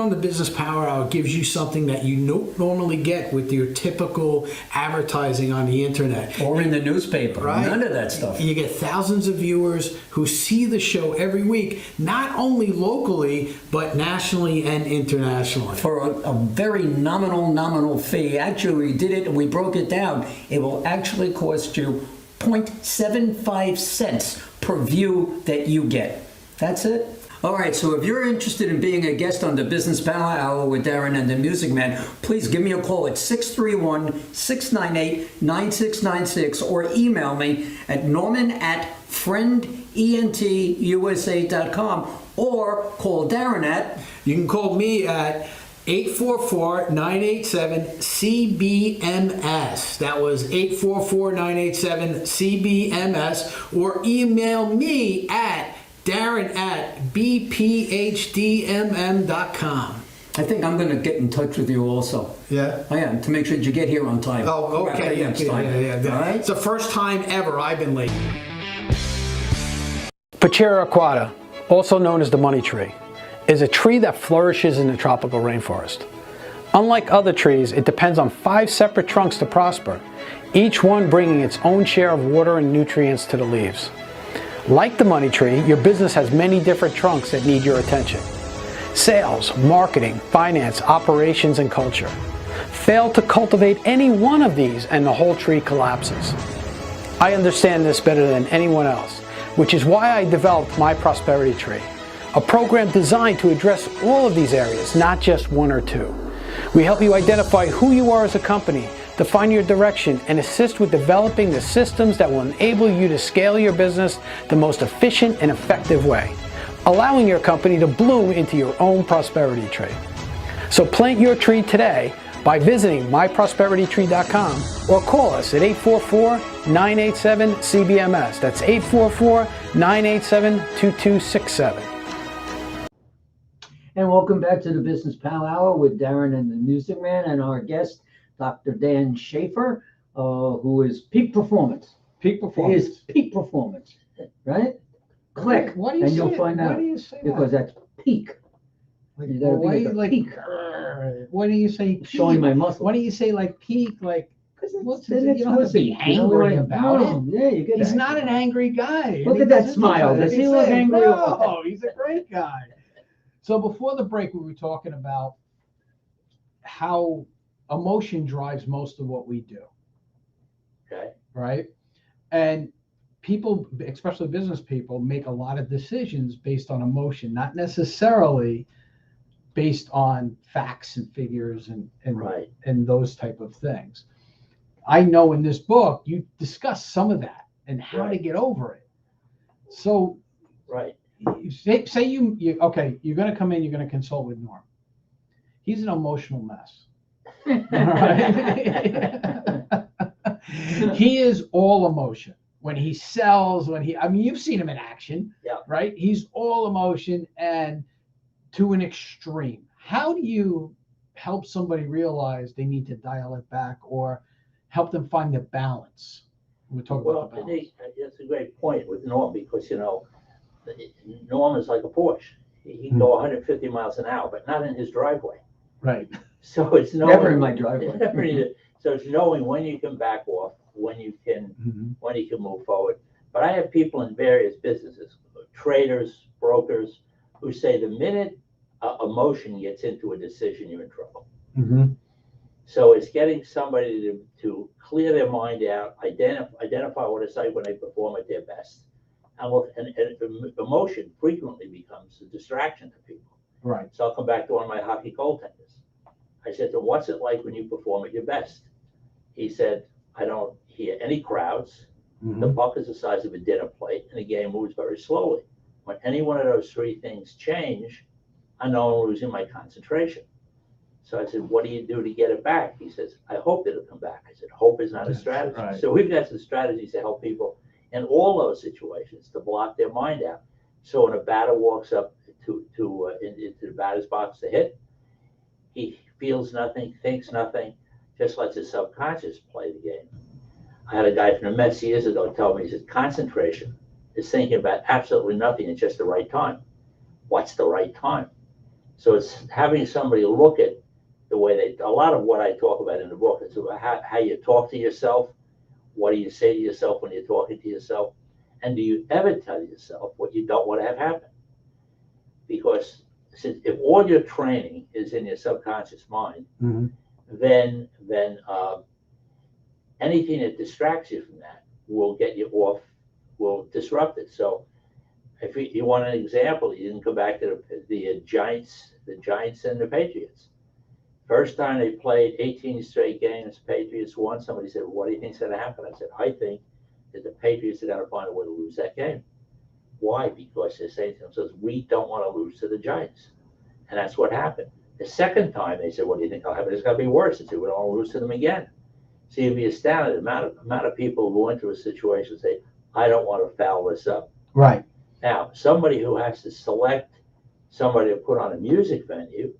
Speaker 3: The Business Power Hour gives you something that you don't normally get with your typical advertising on the internet
Speaker 5: or in the newspaper.
Speaker 3: Right?
Speaker 5: None of that stuff.
Speaker 3: You get thousands of viewers who see the show every week, not only locally but nationally and internationally,
Speaker 5: for a very nominal fee. Actually, we did it and we broke it down. It will actually cost you 0.75 cents per view that you get. That's it. All right, so if you're interested in being a guest on the Business Power Hour with Darren and the Music Man, please give me a call at 631-698-9696 or email me at norman@friendentusa.com or call Darren at...
Speaker 3: You can call me at 844-987-CBMS. That was 844-987-CBMS. Or email me at Darren@bphdmm.com.
Speaker 5: I think I'm going to get in touch with you also.
Speaker 3: Yeah?
Speaker 5: I am, to make sure that you get here on time.
Speaker 3: Oh, okay.
Speaker 5: Next
Speaker 3: Yeah.
Speaker 5: All right?
Speaker 3: It's the first time ever I've been late. Pachera aquata, also known as the money tree, is a tree that flourishes in the tropical rainforest. Unlike other trees, it depends on 5 separate trunks to prosper, each one bringing its own share of water and nutrients to the leaves. Like the money tree, your business has many different trunks that need your attention. Sales, marketing, finance, operations, and culture. Fail to cultivate any one of these and the whole tree collapses. I understand this better than anyone else, which is why I developed My Prosperity Tree, a program designed to address all of these areas, not just 1 or 2. We help you identify who you are as a company, define your direction, and assist with developing the systems that will enable you to scale your business the most efficient and effective way, allowing your company to bloom into your own prosperity tree. So plant your tree today by visiting myprosperitytree.com or call us at 844-987-CBMS. That's 844-987-2267.
Speaker 2: And welcome back to the Business Pal Hour with Darren and the Music Man and our guest, Dr. Dan Schaefer, who is peak performance.
Speaker 3: Peak
Speaker 2: He
Speaker 3: performance.
Speaker 2: is peak performance, right? Click,
Speaker 3: Why do you
Speaker 2: and
Speaker 3: say
Speaker 2: you'll
Speaker 3: it?
Speaker 2: find
Speaker 3: Why
Speaker 2: out.
Speaker 3: do you say
Speaker 2: Because
Speaker 3: that?
Speaker 2: that's peak. You gotta
Speaker 3: Why
Speaker 2: be
Speaker 3: do
Speaker 2: at
Speaker 3: you
Speaker 2: the
Speaker 3: like
Speaker 2: peak.
Speaker 3: Why do you say peak?
Speaker 2: Showing my muscle.
Speaker 3: Why do you say like peak? Like what's it?
Speaker 2: Then
Speaker 3: You don't have to be
Speaker 2: listen, you know,
Speaker 3: angry
Speaker 2: like,
Speaker 3: about
Speaker 2: no,
Speaker 3: it.
Speaker 2: Yeah, you get
Speaker 3: He's
Speaker 2: angry.
Speaker 3: not an angry guy.
Speaker 2: Look
Speaker 3: And
Speaker 2: at
Speaker 3: he
Speaker 2: that
Speaker 3: doesn't
Speaker 2: smile.
Speaker 3: do
Speaker 2: Does
Speaker 3: that.
Speaker 2: he look
Speaker 3: He's
Speaker 2: angry?
Speaker 3: No, he's a great guy. So before the break, we were talking about how emotion drives most of what we do.
Speaker 4: Okay.
Speaker 3: Right? And people, especially business people, make a lot of decisions based on emotion, not necessarily based on facts and figures and
Speaker 4: Right.
Speaker 3: and those type of things. I know in this book you discuss some of that and how to
Speaker 4: Right.
Speaker 3: get over it. So
Speaker 4: Right.
Speaker 3: say you okay, you're going to come in, you're going to consult with Norm. He's an emotional mess. All right? He is all emotion. When he sells, I mean, you've seen him in action,
Speaker 4: Yeah.
Speaker 3: right? He's all emotion and to an extreme. How do you help somebody realize they need to dial it back or help them find the balance? We're talking
Speaker 4: Well,
Speaker 3: about the
Speaker 4: I
Speaker 3: balance.
Speaker 4: think that's a great point with Norm because, Norm is like a Porsche. He can go 150 miles an hour, but not in his driveway.
Speaker 3: Right.
Speaker 4: So it's knowing,
Speaker 2: Never in my driveway.
Speaker 4: So it's knowing when you can back off, when you can move forward. But I have people in various businesses, traders, brokers, who say the minute emotion gets into a decision, you're in trouble. So it's getting somebody to clear their mind out, identify what it's like when they perform at their best. And emotion frequently becomes a distraction to people.
Speaker 3: Right.
Speaker 4: So I'll come back to one of my hockey goaltenders. I said to him, what's it like when you perform at your best? He said, I don't hear any crowds. The puck is the size of a dinner plate, and the game moves very slowly. When any one of those 3 things change, I know I'm losing my concentration. So I said, what do you do to get it back? He says, I hope it'll come back. I said, hope is not a strategy.
Speaker 3: Right.
Speaker 4: So we've got some strategies to help people in all those situations to block their mind out. So when a batter walks up into the batter's box to hit, he feels nothing, thinks nothing, just lets his subconscious play the game. I had a guy from the Mets years ago tell me, he said, concentration is thinking about absolutely nothing at just the right time. What's the right time? So it's having somebody look at the way a lot of what I talk about in the book is about how you talk to yourself. What do you say to yourself when you're talking to yourself? And do you ever tell yourself what you don't want to have happen? Because if all your training is in your subconscious mind, then anything that distracts you from that will get you off, will disrupt it. So if you want an example, you can go back to the Giants and the Patriots. First time they played 18 straight games, Patriots won. Somebody said, "What do you think's going to happen?" I said, "I think that the Patriots are going to find a way to lose that game." Why? Because they're saying to themselves, "We don't want to lose to the Giants," and that's what happened. The second time they said, "What do you think will happen?" It's going to be worse. They said, "We don't want to lose to them again." So you'd be astounded the amount of people who go into a situation and say, "I don't want to foul this up."
Speaker 3: Right.
Speaker 4: Now, somebody who has to select somebody to put on a music venue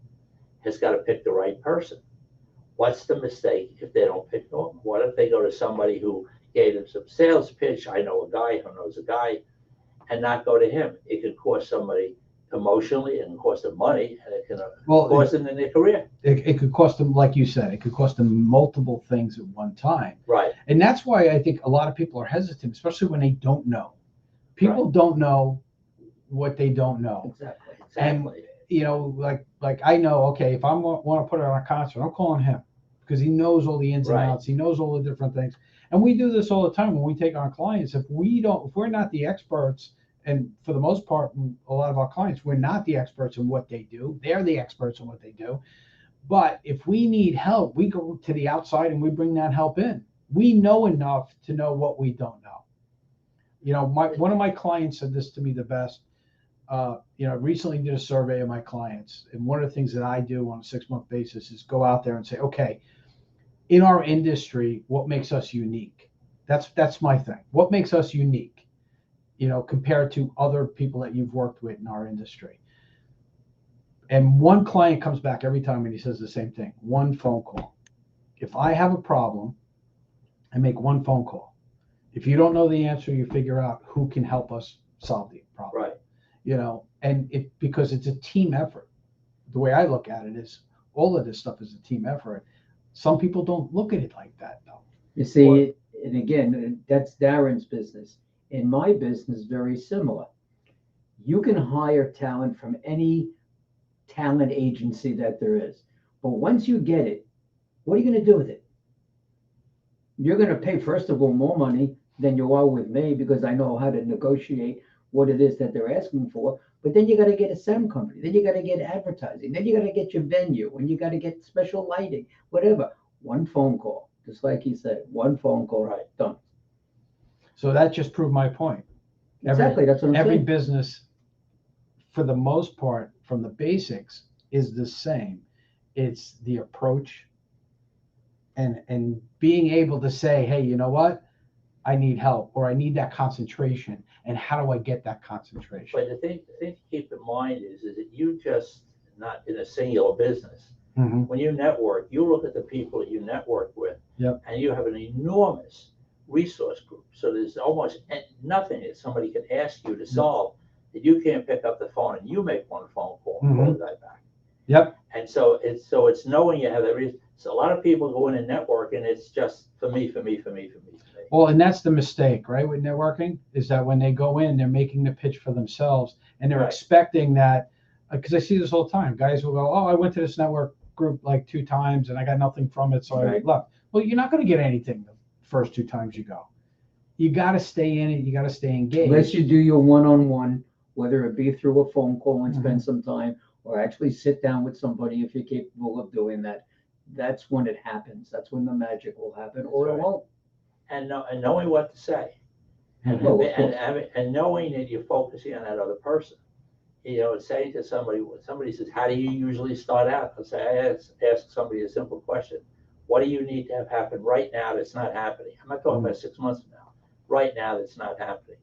Speaker 4: has got to pick the right person. What's the mistake if they don't pick them? What if they go to somebody who gave them some sales pitch? I know a guy who knows a guy, and not go to him. It could cost somebody emotionally, and cost them money, and it can cost them in their career.
Speaker 3: It could cost them, like you said, it could cost them multiple things at one time.
Speaker 4: Right.
Speaker 3: And that's why I think a lot of people are hesitant, especially when they don't know. People don't know what they don't know.
Speaker 2: Exactly.
Speaker 4: Exactly.
Speaker 3: You know, like I know, okay, if I want to put on a concert, I'm calling him because he knows all the ins and outs. He knows all the different things. And we do this all the time when we take on clients. If we're not the experts, and for the most part, a lot of our clients, we're not the experts in what they do. They're the experts in what they do. But if we need help, we go to the outside and we bring that help in. We know enough to know what we don't know. You know, one of my clients said this to me the best. You know, I recently did a survey of my clients, and one of the things that I do on a 6-month basis is go out there and say, okay, in our industry, what makes us unique? That's my thing. What makes us unique, you know, compared to other people that you've worked with in our industry? And one client comes back every time and he says the same thing: one phone call. If I have a problem, I make one phone call. If you don't know the answer, you figure out who can help us solve the problem.
Speaker 4: Right.
Speaker 3: You know, and because it's a team effort. The way I look at it is all of this stuff is a team effort. Some people don't look at it like that, though.
Speaker 2: You see, and again, that's Darren's business. In my business, very similar. You can hire talent from any talent agency that there is. But once you get it, what are you going to do with it? You're going to pay, first of all, more money than you are with me because I know how to negotiate what it is that they're asking for. But then you got to get a sound company. Then you got to get advertising. Then you got to get your venue, and you got to get special lighting, whatever. One phone call, just like he said, one phone call,
Speaker 4: Right.
Speaker 2: done.
Speaker 3: So that just proved my point.
Speaker 2: Exactly, that's what I'm
Speaker 3: Every
Speaker 2: saying.
Speaker 3: business, for the most part, from the basics, is the same. It's the approach and being able to say, hey, you know what? I need help, or I need that concentration. And how do I get that concentration?
Speaker 4: But the thing to keep in mind is that you just not in a singular business.
Speaker 3: Mm-hmm.
Speaker 4: When you network, you look at the people that you network with,
Speaker 3: Yep.
Speaker 4: and you have an enormous resource group. So there's almost nothing that somebody can ask you to solve that you can't pick up the phone and you make one phone call and call the guy back.
Speaker 3: Yep.
Speaker 4: And so it's knowing you have every. So a lot of people go in and network, and it's just for me.
Speaker 3: Well, and that's the mistake, right, with networking, is that when they go in, they're making the pitch for themselves, and they're
Speaker 4: Right.
Speaker 3: expecting that, because I see this all the time. Guys will go, oh, I went to this network group like 2 times, and I got nothing from it, so I
Speaker 2: Right.
Speaker 3: left. Well, you're not going to get anything the first 2 times you go. You got to stay in it. You got to stay engaged.
Speaker 2: Unless you do your one-on-one, whether it be through a phone call and spend some time, or actually sit down with somebody if you're capable of doing that. That's when it happens. That's when the magic will happen, or
Speaker 4: That's
Speaker 2: it
Speaker 4: right.
Speaker 2: won't.
Speaker 4: And knowing what to say, and
Speaker 2: Well, of course.
Speaker 4: and knowing that you're focusing on that other person. You know, saying to somebody, when somebody says, "How do you usually start out?" I'll say, I ask somebody a simple question: what do you need to have happen right now that's not happening? I'm not talking about 6 months from now. Right now, that's not happening.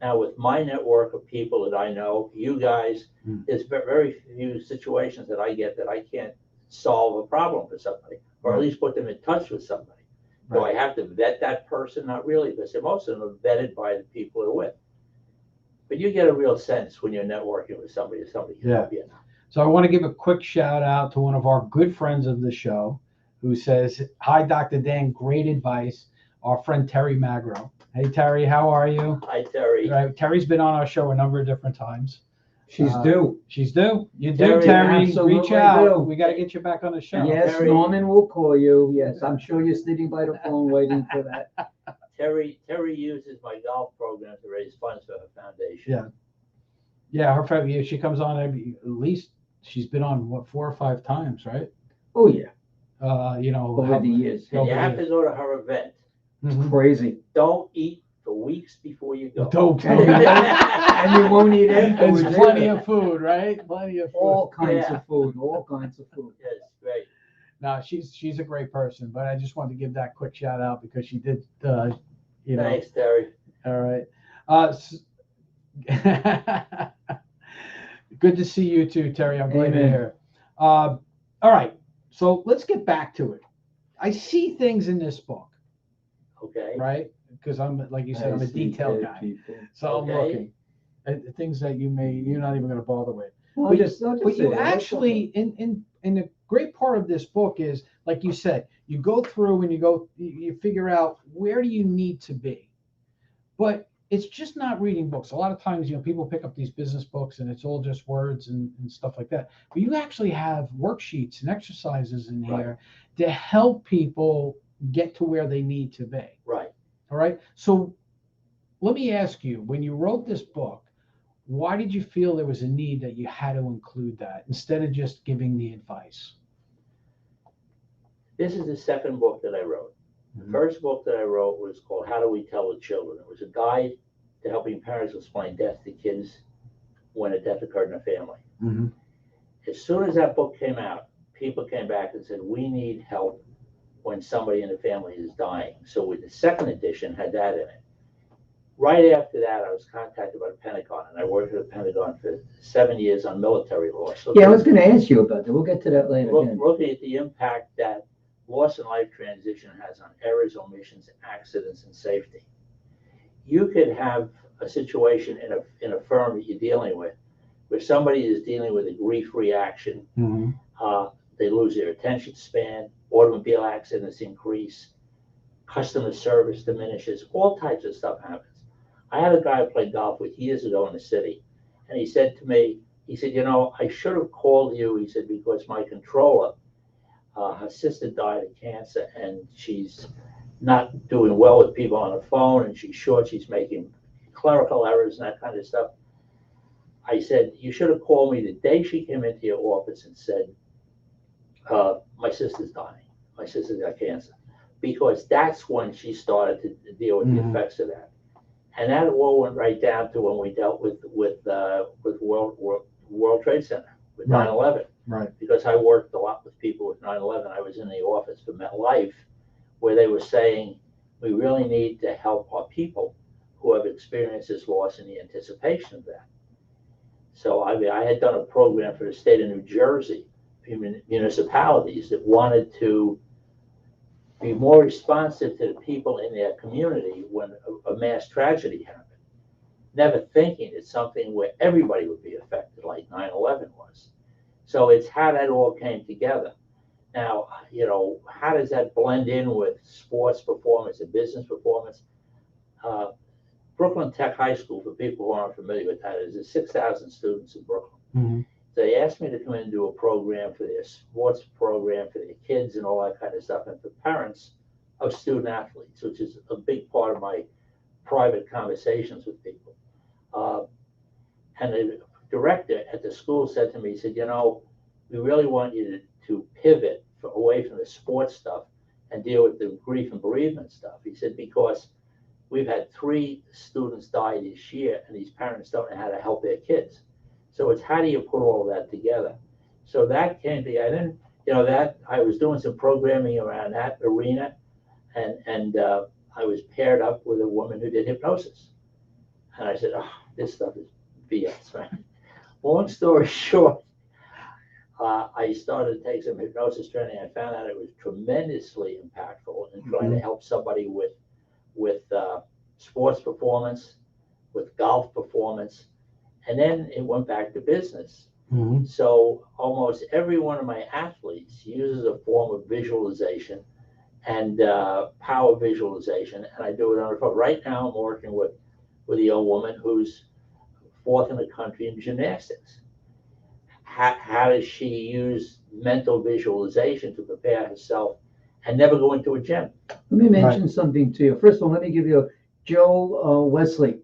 Speaker 4: Now, with my network of people that I know, you guys, there's very few situations that I get that I can't solve a problem for somebody, or at least put them in touch with somebody. Do I have to vet that person? Not really, because most of them are vetted by the people they're with. But you get a real sense when you're networking with somebody can help you now.
Speaker 3: So I want to give a quick shout out to one of our good friends of the show who says, hi, Dr. Dan, great advice. Our friend Terry Magro. Hey, Terry, how are you?
Speaker 4: Hi, Terry.
Speaker 3: Right. Terry's been on our show a number of different times.
Speaker 2: She's due.
Speaker 3: She's due. You do,
Speaker 4: Terry,
Speaker 3: Terry.
Speaker 2: absolutely
Speaker 3: Reach out.
Speaker 2: do.
Speaker 3: We got to get you back on the show.
Speaker 2: Yes,
Speaker 4: Terry.
Speaker 2: Norman will call you. Yes, I'm sure you're sitting by the phone waiting for that.
Speaker 4: Terry uses my golf program to raise funds for her foundation.
Speaker 3: Yeah. Yeah, her family. She comes on at least. She's been on what 4 or 5 times, right?
Speaker 2: Oh, yeah,
Speaker 3: You know,
Speaker 2: over the years.
Speaker 4: And you
Speaker 3: Over
Speaker 4: have
Speaker 3: here.
Speaker 4: to go to her event.
Speaker 3: Mhm.
Speaker 2: Crazy.
Speaker 4: Don't eat for weeks before you go.
Speaker 3: Don't
Speaker 2: And you won't, and you won't eat afterwards.
Speaker 3: There's plenty
Speaker 2: either.
Speaker 3: of food, right? Plenty of food.
Speaker 2: All kinds
Speaker 4: Yeah.
Speaker 2: of food, all kinds of food.
Speaker 4: Yes, great.
Speaker 3: No, she's a great person, but I just wanted to give that quick shout out because she did, you know.
Speaker 4: Thanks, Terry.
Speaker 3: All right. Good to see you too, Terry. I'm glad you're
Speaker 2: Amen.
Speaker 3: here. All right. So let's get back to it. I see things in this book,
Speaker 4: Okay.
Speaker 3: right? Because I'm, like you said, I'm a
Speaker 2: I see
Speaker 3: detail
Speaker 2: dead
Speaker 3: guy.
Speaker 2: people.
Speaker 3: So I'm
Speaker 4: Okay.
Speaker 3: looking at things that you're not even going to bother with.
Speaker 2: Well,
Speaker 3: But
Speaker 2: I'll
Speaker 3: you
Speaker 2: say that.
Speaker 3: actually, in a great part of this book is, like you said, you go through and you figure out where do you need to be. But it's just not reading books. A lot of times, people pick up these business books and it's all just words and stuff like that. But you actually have worksheets and exercises in here to help people get to where they need to be.
Speaker 4: Right.
Speaker 3: All right. So let me ask you, when you wrote this book, why did you feel there was a need that you had to include that instead of just giving the advice?
Speaker 4: This is the second book that I wrote. The
Speaker 3: Mhm.
Speaker 4: first book that I wrote was called How Do We Tell the Children? It was a guide to helping parents explain death to kids when a death occurred in a family.
Speaker 3: Mm-hmm.
Speaker 4: As soon as that book came out, people came back and said, we need help when somebody in the family is dying. So with the second edition had that in it. Right after that, I was contacted by the Pentagon, and I worked at the Pentagon for 7 years on military law. So
Speaker 2: Yeah, I was gonna ask you about that. We'll get to that later. again.
Speaker 4: looking at the impact that loss and life transition has on errors, omissions, accidents, and safety. You could have a situation in a firm that you're dealing with where somebody is dealing with a grief reaction.
Speaker 3: Mm-hmm.
Speaker 4: They lose their attention span, automobile accidents increase, customer service diminishes, all types of stuff happens. I had a guy I played golf with years ago in the city, and he said to me, I should have called you, he said, because my controller, her sister died of cancer, and she's not doing well with people on the phone, and she's short, she's making clerical errors and that kind of stuff. I said, you should have called me the day she came into your office and said, my sister's dying. My sister's got cancer. Because that's when she started to deal with the effects of that. And that all went right down to when we dealt with World Trade Center, with
Speaker 3: Right.
Speaker 4: 9/11.
Speaker 3: Right.
Speaker 4: Because I worked a lot with people with 9/11. I was in the office for MetLife, where they were saying, we really need to help our people who have experienced this loss in the anticipation of that. So I had done a program for the state of New Jersey, municipalities that wanted to be more responsive to the people in their community when a mass tragedy happened. Never thinking it's something where everybody would be affected like 9/11 was. So it's how that all came together. Now, how does that blend in with sports performance and business performance? Brooklyn Tech High School, for people who aren't familiar with that, is 6,000 students in Brooklyn.
Speaker 3: Mm-hmm.
Speaker 4: They asked me to come in and do a program for their sports program for their kids and all that kind of stuff, and for parents of student athletes, which is a big part of my private conversations with people. And the director at the school said to me, he said, we really want you to pivot away from the sports stuff and deal with the grief and bereavement stuff. He said, because we've had 3 students die this year, and these parents don't know how to help their kids. So it's how do you put all that together? So that came together. And then, I was doing some programming around that arena, and I was paired up with a woman who did hypnosis. And I said, this stuff is BS, right? Long story short, I started to take some hypnosis training. I found out it was tremendously impactful in trying to help somebody with sports performance, with golf performance. And then it went back to business.
Speaker 3: Mm-hmm.
Speaker 4: So almost every one of my athletes uses a form of visualization and power visualization, and I do it on the phone. Right now, I'm working with a young woman who's 4th in the country in gymnastics. How does she use mental visualization to prepare herself and never go into a gym?
Speaker 2: Let me mention something to you. First of all, let me give you Joe Wesley.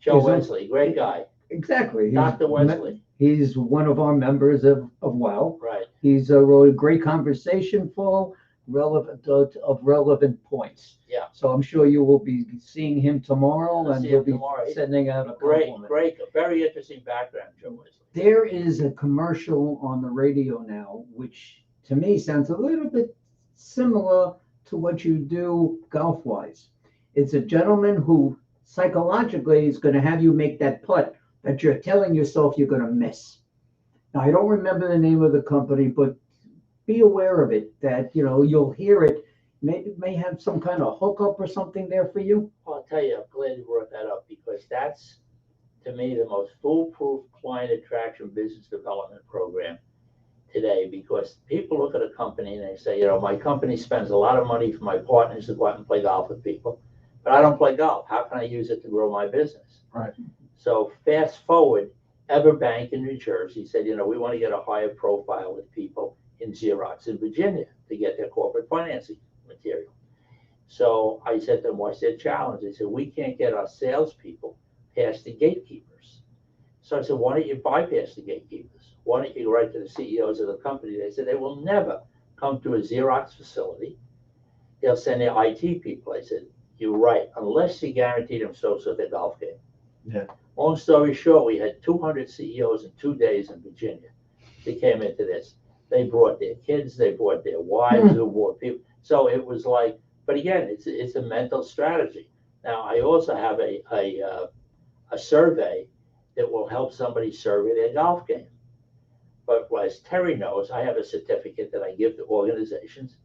Speaker 4: Joe
Speaker 2: He's
Speaker 4: Wesley, great guy.
Speaker 2: Exactly.
Speaker 4: Dr. Wesley.
Speaker 2: He's one of our members of WOW.
Speaker 4: Right.
Speaker 2: He's a really great conversation, full of relevant points.
Speaker 4: Yeah.
Speaker 2: So I'm sure you will be seeing him tomorrow,
Speaker 4: I'll
Speaker 2: and
Speaker 4: see
Speaker 2: he'll
Speaker 4: him
Speaker 2: be
Speaker 4: tomorrow.
Speaker 2: sending out a
Speaker 4: Great,
Speaker 2: compliment.
Speaker 4: great, very interesting background, Joe Wesley.
Speaker 2: There is a commercial on the radio now, which to me sounds a little bit similar to what you do golf-wise. It's a gentleman who psychologically is going to have you make that putt that you're telling yourself you're going to miss. Now, I don't remember the name of the company, but be aware of it, that, you'll hear it. May have some kind of hookup or something there for you.
Speaker 4: I'll tell you, I'm glad you brought that up, because that's, to me, the most foolproof client attraction business development program today, because people look at a company and they say, my company spends a lot of money for my partners to go out and play golf with people, but I don't play golf. How can I use it to grow my business?
Speaker 3: Right.
Speaker 4: So fast forward, Everbank in New Jersey said, we want to get a higher profile with people in Xerox in Virginia to get their corporate financing material. So I said to them, what's their challenge? They said, we can't get our salespeople past the gatekeepers. So I said, why don't you bypass the gatekeepers? Why don't you write to the CEOs of the company? They said, they will never come to a Xerox facility. They'll send their IT people. I said, you're right, unless you guarantee them strokes at their golf game.
Speaker 3: Yeah.
Speaker 4: Long story short, we had 200 CEOs in 2 days in Virginia. They came into this. They brought their kids, they brought their wives, who brought people. So it was like, but again, it's a mental strategy. Now, I also have a survey that will help somebody survey their golf game. But as Terry knows, I have a certificate that I give to organizations,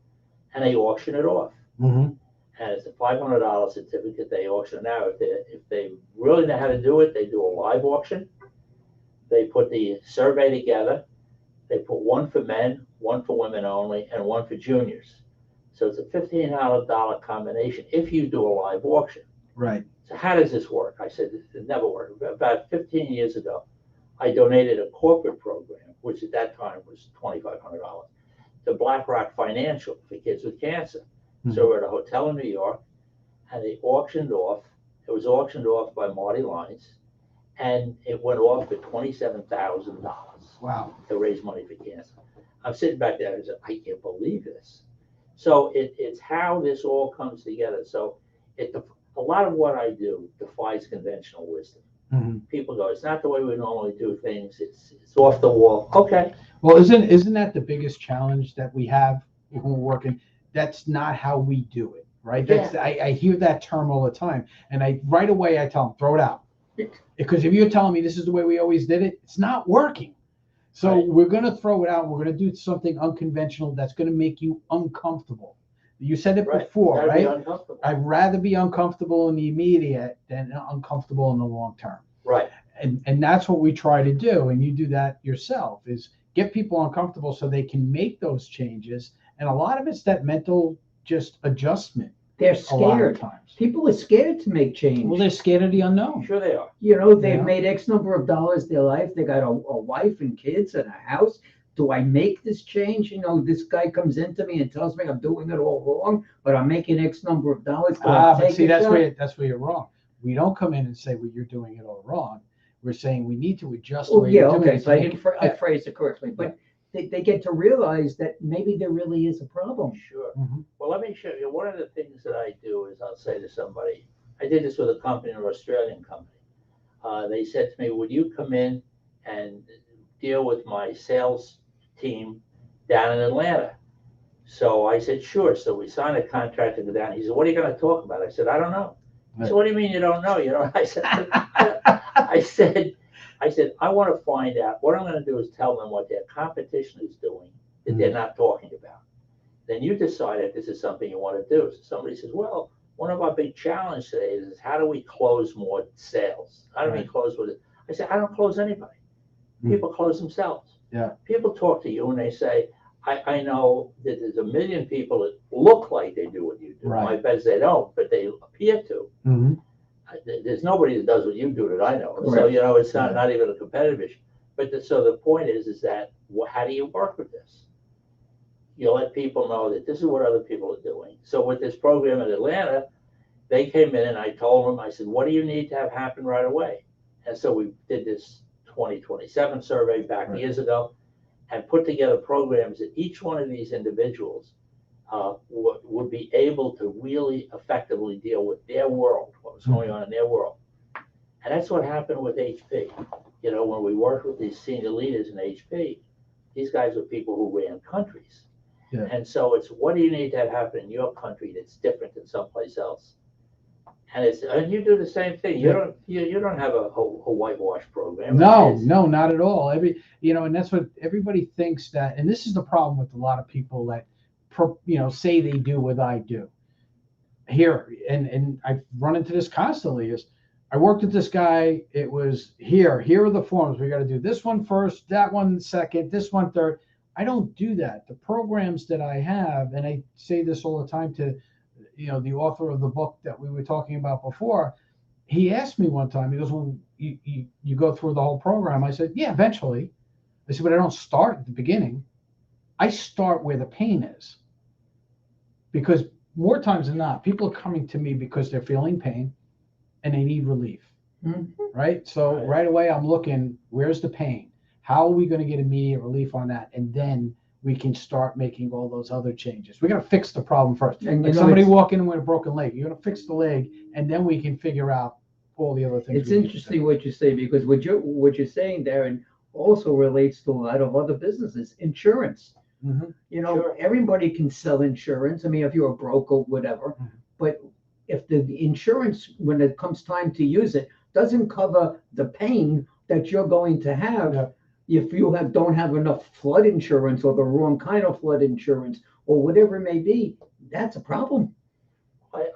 Speaker 4: and they auction it off.
Speaker 3: Mm-hmm.
Speaker 4: And it's a $500 certificate they auction out. If they really know how to do it, they do a live auction. They put the survey together. They put one for men, one for women only, and one for juniors. So it's a $1,500 combination if you do a live auction.
Speaker 3: Right.
Speaker 4: So how does this work? I said, it never worked. About 15 years ago, I donated a corporate program, which at that time was $2,500, to BlackRock Financial for kids with cancer.
Speaker 3: Mm-hmm.
Speaker 4: So we're at a hotel in New York, and they auctioned off. It was auctioned off by Marty Lyons, and it went off for $27,000.
Speaker 3: Wow.
Speaker 4: To raise money for cancer. I'm sitting back there and I said, I can't believe this. So it's how this all comes together. So a lot of what I do defies conventional wisdom.
Speaker 3: Mm-hmm.
Speaker 4: People go, it's not the way we normally do things. It's off the wall. Okay.
Speaker 3: Well, isn't that the biggest challenge that we have when we're working? That's not how we do it, right? That's I hear that term all the time, and right away I tell them, throw it out, because if you're telling me this is the way we always did it, it's not working. So
Speaker 4: Right.
Speaker 3: We're going to throw it out. We're going to do something unconventional that's going to make you uncomfortable. You said it before,
Speaker 4: Gotta
Speaker 3: right?
Speaker 4: be uncomfortable.
Speaker 3: I'd rather be uncomfortable in the immediate than uncomfortable in the long term.
Speaker 4: Right.
Speaker 3: And that's what we try to do. And you do that yourself, is get people uncomfortable so they can make those changes. And a lot of it's that mental just adjustment.
Speaker 2: They're
Speaker 3: A lot of
Speaker 2: scared.
Speaker 3: times.
Speaker 2: People are scared to make change.
Speaker 3: Well, they're scared of the unknown.
Speaker 4: Sure they are.
Speaker 2: They've
Speaker 3: Yeah.
Speaker 2: made X number of dollars their life. They got a wife and kids and a house. Do I make this change? This guy comes into me and tells me I'm doing it all wrong, but I'm making X number of dollars. Do I
Speaker 3: But
Speaker 2: take
Speaker 3: see,
Speaker 2: a
Speaker 3: that's
Speaker 2: shot?
Speaker 3: where you're wrong. We don't come in and say, well, you're doing it all wrong. We're saying we need to adjust the
Speaker 2: Oh,
Speaker 3: way
Speaker 2: yeah,
Speaker 3: you're doing
Speaker 2: okay,
Speaker 3: it.
Speaker 2: so I didn't I
Speaker 3: Yeah.
Speaker 2: phrased it correctly, but they get to realize that maybe there really is a problem.
Speaker 4: Sure.
Speaker 3: Mhm.
Speaker 4: Well, let me show you. One of the things that I do is I'll say to somebody, I did this with a company, an Australian company. They said to me, would you come in and deal with my sales team down in Atlanta? So I said, sure. So we signed a contract to go down. He said, what are you going to talk about? I said, I don't know. He said, what do you mean you don't know? I said, I want to find out. What I'm going to do is tell them what their competition is doing that they're not talking about. Then you decide if this is something you want to do. So somebody says, well, one of our big challenges today is how do we close more sales? How do we close with it? I said, I don't close anybody. People close themselves.
Speaker 3: Yeah.
Speaker 4: People talk to you and they say, I know that there's a million people that look like they do what you do.
Speaker 3: Right.
Speaker 4: My bet is they don't, but they appear to.
Speaker 3: Mhm.
Speaker 4: There's nobody that does what you do that I know. So,
Speaker 2: Correct.
Speaker 4: it's not even a competitive issue. But so the point is that how do you work with this? You let people know that this is what other people are doing. So with this program in Atlanta, they came in and I told them, I said, what do you need to have happen right away? And so we did this 2027 survey back
Speaker 3: Right.
Speaker 4: years ago and put together programs that each one of these individuals would be able to really effectively deal with their world, what was going on in their world. And that's what happened with HP. You know, when we worked with these senior leaders in HP, these guys were people who ran countries.
Speaker 3: Yeah.
Speaker 4: And so it's, what do you need to have happen in your country that's different than someplace else? And you do the same thing. You don't have a whitewash program.
Speaker 3: No, not at all. And that's what everybody thinks that, and this is the problem with a lot of people that, say they do what I do here. And I've run into this constantly is I worked with this guy. It was here are the forms. We got to do this one first, that one second, this one third. I don't do that. The programs that I have, and I say this all the time to, the author of the book that we were talking about before, he asked me one time, he goes, well, you go through the whole program. I said, yeah, eventually. I said, but I don't start at the beginning. I start where the pain is. Because more times than not, people are coming to me because they're feeling pain and they need relief, right? So right away, I'm looking, where's the pain? How are we going to get immediate relief on that? And then we can start making all those other changes. We got to fix the problem first.
Speaker 2: And
Speaker 3: like somebody walking in with a broken leg, you're going to fix the leg, and then we can figure out all the other things.
Speaker 2: It's interesting what you say, because what you're saying, Darren, also relates to a lot of other businesses. Insurance.
Speaker 3: Mm-hmm.
Speaker 4: Sure.
Speaker 2: Everybody can sell insurance. I mean, if you're a broker, whatever.
Speaker 3: Mhm.
Speaker 2: But if the insurance, when it comes time to use it, doesn't cover the pain that you're going to have,
Speaker 3: Yeah.
Speaker 2: if you don't have enough flood insurance or the wrong kind of flood insurance or whatever it may be, that's a problem.
Speaker 4: I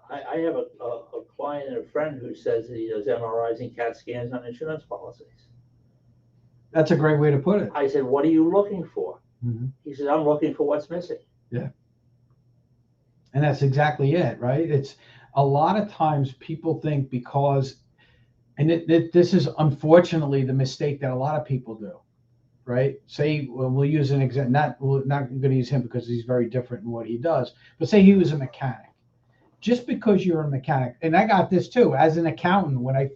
Speaker 4: have a client and a friend who says that he does MRIs and CAT scans on insurance policies.
Speaker 3: That's a great way to put it.
Speaker 4: I said, what are you looking for?
Speaker 3: Mm-hmm.
Speaker 4: He said, I'm looking for what's missing.
Speaker 3: And that's exactly it, right? It's a lot of times people think because, and this is unfortunately the mistake that a lot of people do, right? Say, well, we'll use an example, not going to use him because he's very different in what he does, but say he was a mechanic. Just because you're a mechanic, and I got this too, as an accountant, when I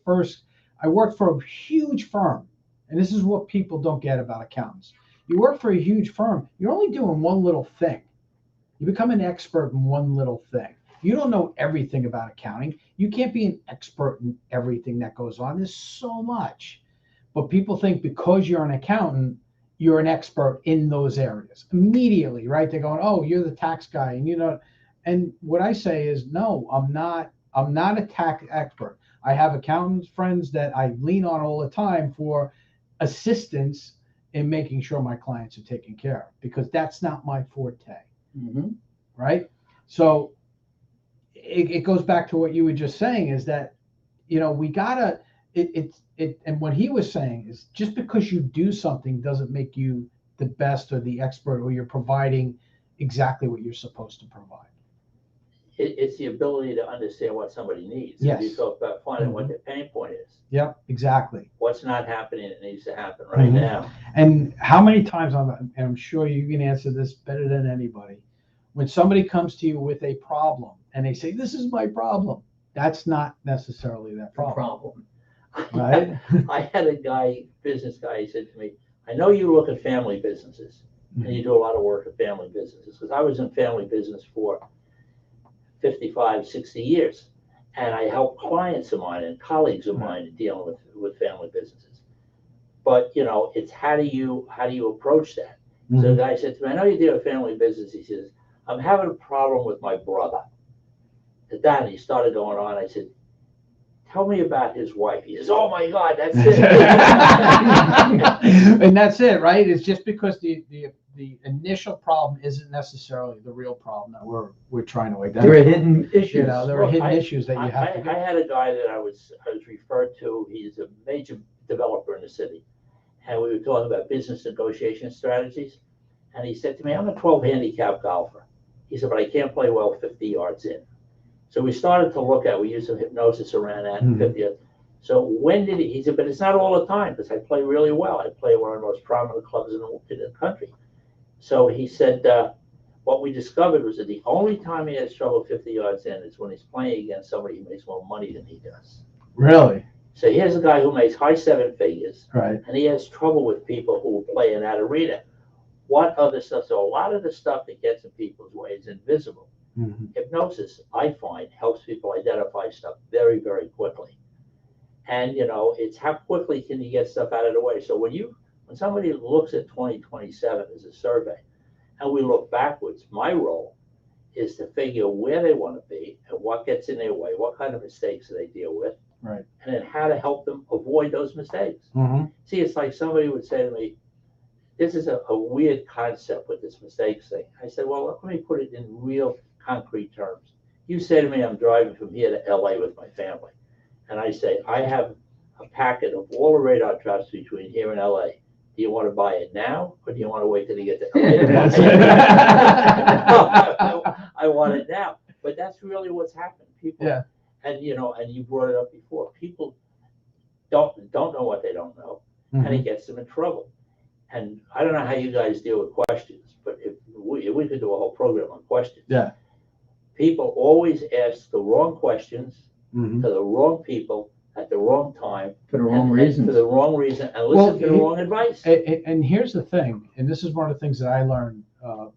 Speaker 3: worked for a huge firm, and this is what people don't get about accountants. You work for a huge firm, you're only doing one little thing. You become an expert in one little thing. You don't know everything about accounting. You can't be an expert in everything that goes on. There's so much. But people think because you're an accountant, you're an expert in those areas. Immediately, right? They're going, oh, you're the tax guy. And and what I say is, no, I'm not a tax expert. I have accountant friends that I lean on all the time for assistance in making sure my clients are taken care of, because that's not my forte.
Speaker 2: Mm-hmm.
Speaker 3: Right? So it goes back to what you were just saying, is that, we gotta, and what he was saying is, just because you do something doesn't make you the best or the expert, or you're providing exactly what you're supposed to provide.
Speaker 4: It's the ability to understand what somebody needs.
Speaker 3: Yes.
Speaker 4: You talk about finding what
Speaker 3: Mhm.
Speaker 4: their pain point is.
Speaker 3: Yep, exactly.
Speaker 4: What's not happening that needs to happen right
Speaker 3: Mhm.
Speaker 4: now.
Speaker 3: And how many times, I'm sure you can answer this better than anybody, when somebody comes to you with a problem and they say, this is my problem, that's not necessarily that problem. Right?
Speaker 4: I had a business guy, he said to me, I know you look at family businesses and you do a lot of work at family businesses, because I was in family business for 55, 60 years. And I help clients of mine and colleagues of mine in dealing with family businesses. But, it's how do you approach that?
Speaker 3: Mhm.
Speaker 4: So the guy said to me, I know you deal with family business. He says, I'm having a problem with my brother. At that, and he started going on. I said, tell me about his wife. He says, oh my God, that's it.
Speaker 3: And that's it, right? It's just because the initial problem isn't necessarily the real problem that we're trying to identify.
Speaker 2: There are hidden issues.
Speaker 3: There are hidden issues that you have to
Speaker 4: I
Speaker 3: get.
Speaker 4: had a guy that I was referred to. He's a major developer in the city. And we were talking about business negotiation strategies. And he said to me, I'm a 12 handicap golfer. He said, but I can't play well 50 yards in. So we started to look at, we used some hypnosis around that, 50 yards. So when did he said, but it's not all the time, because I play really well. I play one of the most prominent clubs in the country. So he said, what we discovered was that the only time he has trouble 50 yards in is when he's playing against somebody who makes more money than he does.
Speaker 3: Really?
Speaker 4: So here's a guy who makes high seven figures,
Speaker 3: Right.
Speaker 4: and he has trouble with people who play in that arena. What other stuff? So a lot of the stuff that gets in people's way is invisible.
Speaker 3: Mm-hmm.
Speaker 4: Hypnosis, I find, helps people identify stuff very, very quickly. And it's how quickly can you get stuff out of the way. So when somebody looks at 2027 as a survey, and we look backwards, my role is to figure where they want to be and what gets in their way, what kind of mistakes do they deal with,
Speaker 3: Right.
Speaker 4: and then how to help them avoid those mistakes.
Speaker 3: Mm-hmm.
Speaker 4: See, it's like somebody would say to me, this is a weird concept with this mistakes thing. I said, well, let me put it in real concrete terms. You say to me, I'm driving from here to LA with my family. And I say, I have a packet of all the radar traps between here and LA. Do you want to buy it now, or do you want to wait till you get to LA? I want it now. But that's really what's happened. People,
Speaker 3: Yeah.
Speaker 4: and you brought it up before. People don't know what they don't know, and it gets them in trouble. And I don't know how you guys deal with questions, but if we could do a whole program on questions.
Speaker 3: Yeah.
Speaker 4: People always ask the wrong questions
Speaker 3: Mm-hmm.
Speaker 4: to the wrong people at the wrong time
Speaker 2: For the wrong
Speaker 4: and
Speaker 2: reasons.
Speaker 4: for the wrong reason, and listen to the wrong advice.
Speaker 3: And here's the thing, and this is one of the things that I learned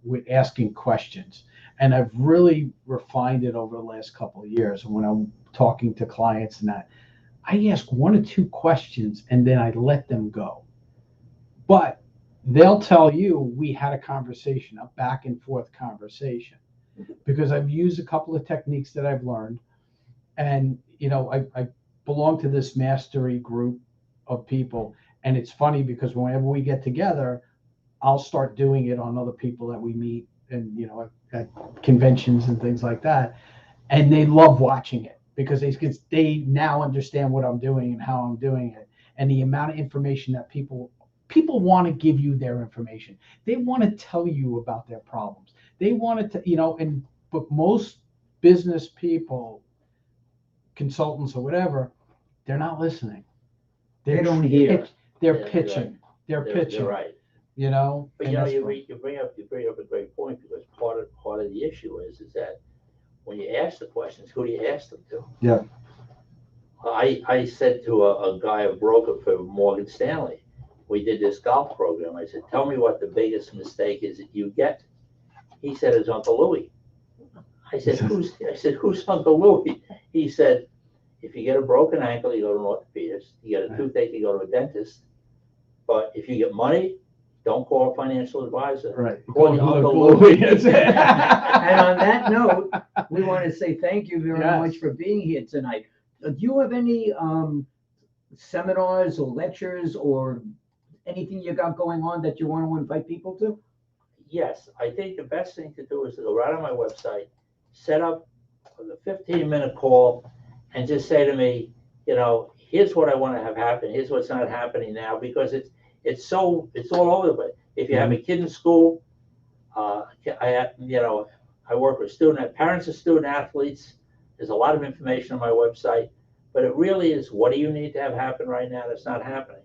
Speaker 3: with asking questions, and I've really refined it over the last couple of years. When I'm talking to clients and that, I ask 1 or 2 questions and then I let them go. But they'll tell you we had a conversation, a back and forth conversation, because I've used a couple of techniques that I've learned. And, I belong to this mastery group of people. And it's funny because whenever we get together, I'll start doing it on other people that we meet and, at conventions and things like that. And they love watching it because they now understand what I'm doing and how I'm doing it. And the amount of information that people want to give you their information. They want to tell you about their problems. They want to, but most business people, consultants or whatever, they're not listening.
Speaker 2: They don't hear.
Speaker 3: They're
Speaker 4: Yeah,
Speaker 3: pitching. They're pitching.
Speaker 4: You're right. But
Speaker 3: and that's
Speaker 4: you
Speaker 3: what-
Speaker 4: bring up a great point, because part of the issue is that when you ask the questions, who do you ask them to?
Speaker 3: Yeah.
Speaker 4: I said to a guy, a broker for Morgan Stanley, we did this golf program. I said, tell me what the biggest mistake is that you get. He said, it's Uncle Louie. I said, who's Uncle Louie? He said, if you get a broken ankle, you go to an orthopedist. You get a toothache, you go to a dentist. But if you get money, don't call a financial advisor.
Speaker 3: Right.
Speaker 4: Call your Uncle Louie.
Speaker 2: And on that note, we want to say thank you very
Speaker 3: Yes.
Speaker 2: much for being here tonight. Do you have any seminars or lectures or anything you got going on that you want to invite people to?
Speaker 4: Yes, I think the best thing to do is to go right on my website, set up a 15-minute call, and just say to me, here's what I want to have happen. Here's what's not happening now, because it's all over the place. If you have a kid in school, I work with parents of student athletes. There's a lot of information on my website, but it really is, what do you need to have happen right now that's not happening?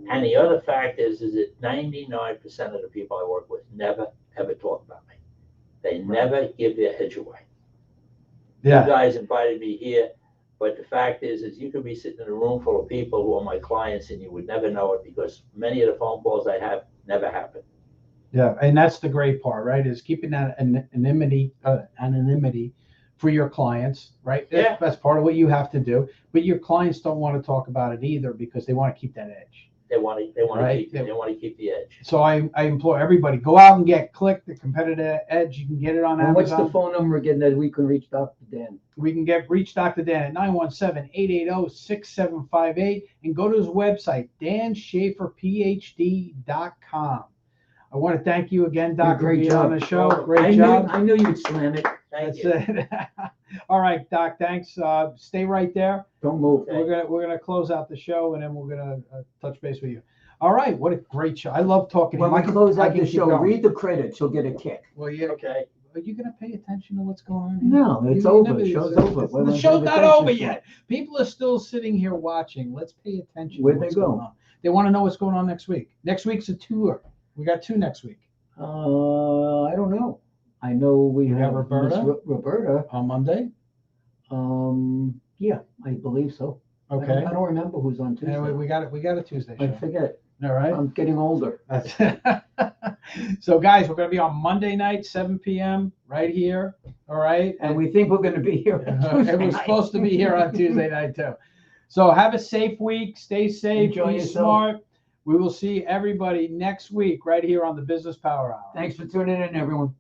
Speaker 4: And the other fact is that 99% of the people I work with never, ever talk about me. They never give their edge away.
Speaker 3: Yeah.
Speaker 4: You guys invited me here, but the fact is you could be sitting in a room full of people who are my clients and you would never know it, because many of the phone calls I have never happen.
Speaker 3: Yeah, and that's the great part, right? Is keeping that anonymity for your clients, right?
Speaker 4: Yeah.
Speaker 3: That's part of what you have to do. But your clients don't want to talk about it either, because they want to keep that edge.
Speaker 4: They want
Speaker 3: Right.
Speaker 4: to keep the edge.
Speaker 3: So I implore everybody, go out and click the Competitive Edge. You can get it on
Speaker 2: And what's
Speaker 3: Amazon.
Speaker 2: the phone number again that we can reach Dr. Dan?
Speaker 3: We can reach Dr. Dan at 917-880-6758 and go to his website, danschaeferphd.com. I want to thank you again, Doc, for being on the show. Great job.
Speaker 2: I knew you'd slam it.
Speaker 4: Thank
Speaker 3: That's
Speaker 4: you.
Speaker 3: it. All right, Doc. Thanks. Stay right there.
Speaker 2: Don't move.
Speaker 4: Okay.
Speaker 3: We're gonna close out the show, and then we're gonna touch base with you. All right. What a great show. I love talking.
Speaker 2: When
Speaker 3: to you.
Speaker 2: we close
Speaker 3: I
Speaker 2: out
Speaker 3: can
Speaker 2: the
Speaker 3: keep
Speaker 2: show,
Speaker 3: going.
Speaker 2: read the credits. You'll get a kick.
Speaker 3: Well, yeah.
Speaker 4: Okay.
Speaker 3: Are you gonna pay attention to what's going on here?
Speaker 2: No, it's over. The show's over. What am
Speaker 3: The
Speaker 2: I
Speaker 3: show's
Speaker 2: paying
Speaker 3: not
Speaker 2: attention
Speaker 3: over
Speaker 2: for?
Speaker 3: yet. People are still sitting here watching. Let's pay attention.
Speaker 2: Where'd
Speaker 3: to
Speaker 2: they
Speaker 3: what's
Speaker 2: go?
Speaker 3: going on. They want to know what's going on next week. Next week's a tour. We got 2 next week.
Speaker 2: I don't know. I know we
Speaker 3: You
Speaker 2: have
Speaker 3: got Roberta?
Speaker 2: Miss Roberta.
Speaker 3: On Monday.
Speaker 2: Yeah, I believe so.
Speaker 3: Okay.
Speaker 2: I don't remember who's on Tuesday.
Speaker 3: Anyway, we got it. We got a Tuesday
Speaker 2: I
Speaker 3: show.
Speaker 2: forget.
Speaker 3: All right.
Speaker 2: I'm getting older.
Speaker 3: That's so, guys, we're going to be on Monday night, 7 p.m. right here. All right.
Speaker 2: And we think we're going to be here on Tuesday
Speaker 3: And we're
Speaker 2: night.
Speaker 3: supposed to be here on Tuesday night too. So have a safe week. Stay safe.
Speaker 2: Enjoy
Speaker 3: be
Speaker 2: yourself.
Speaker 3: smart. We will see everybody next week right here on the Business Power Hour.
Speaker 2: Thanks for tuning in, everyone.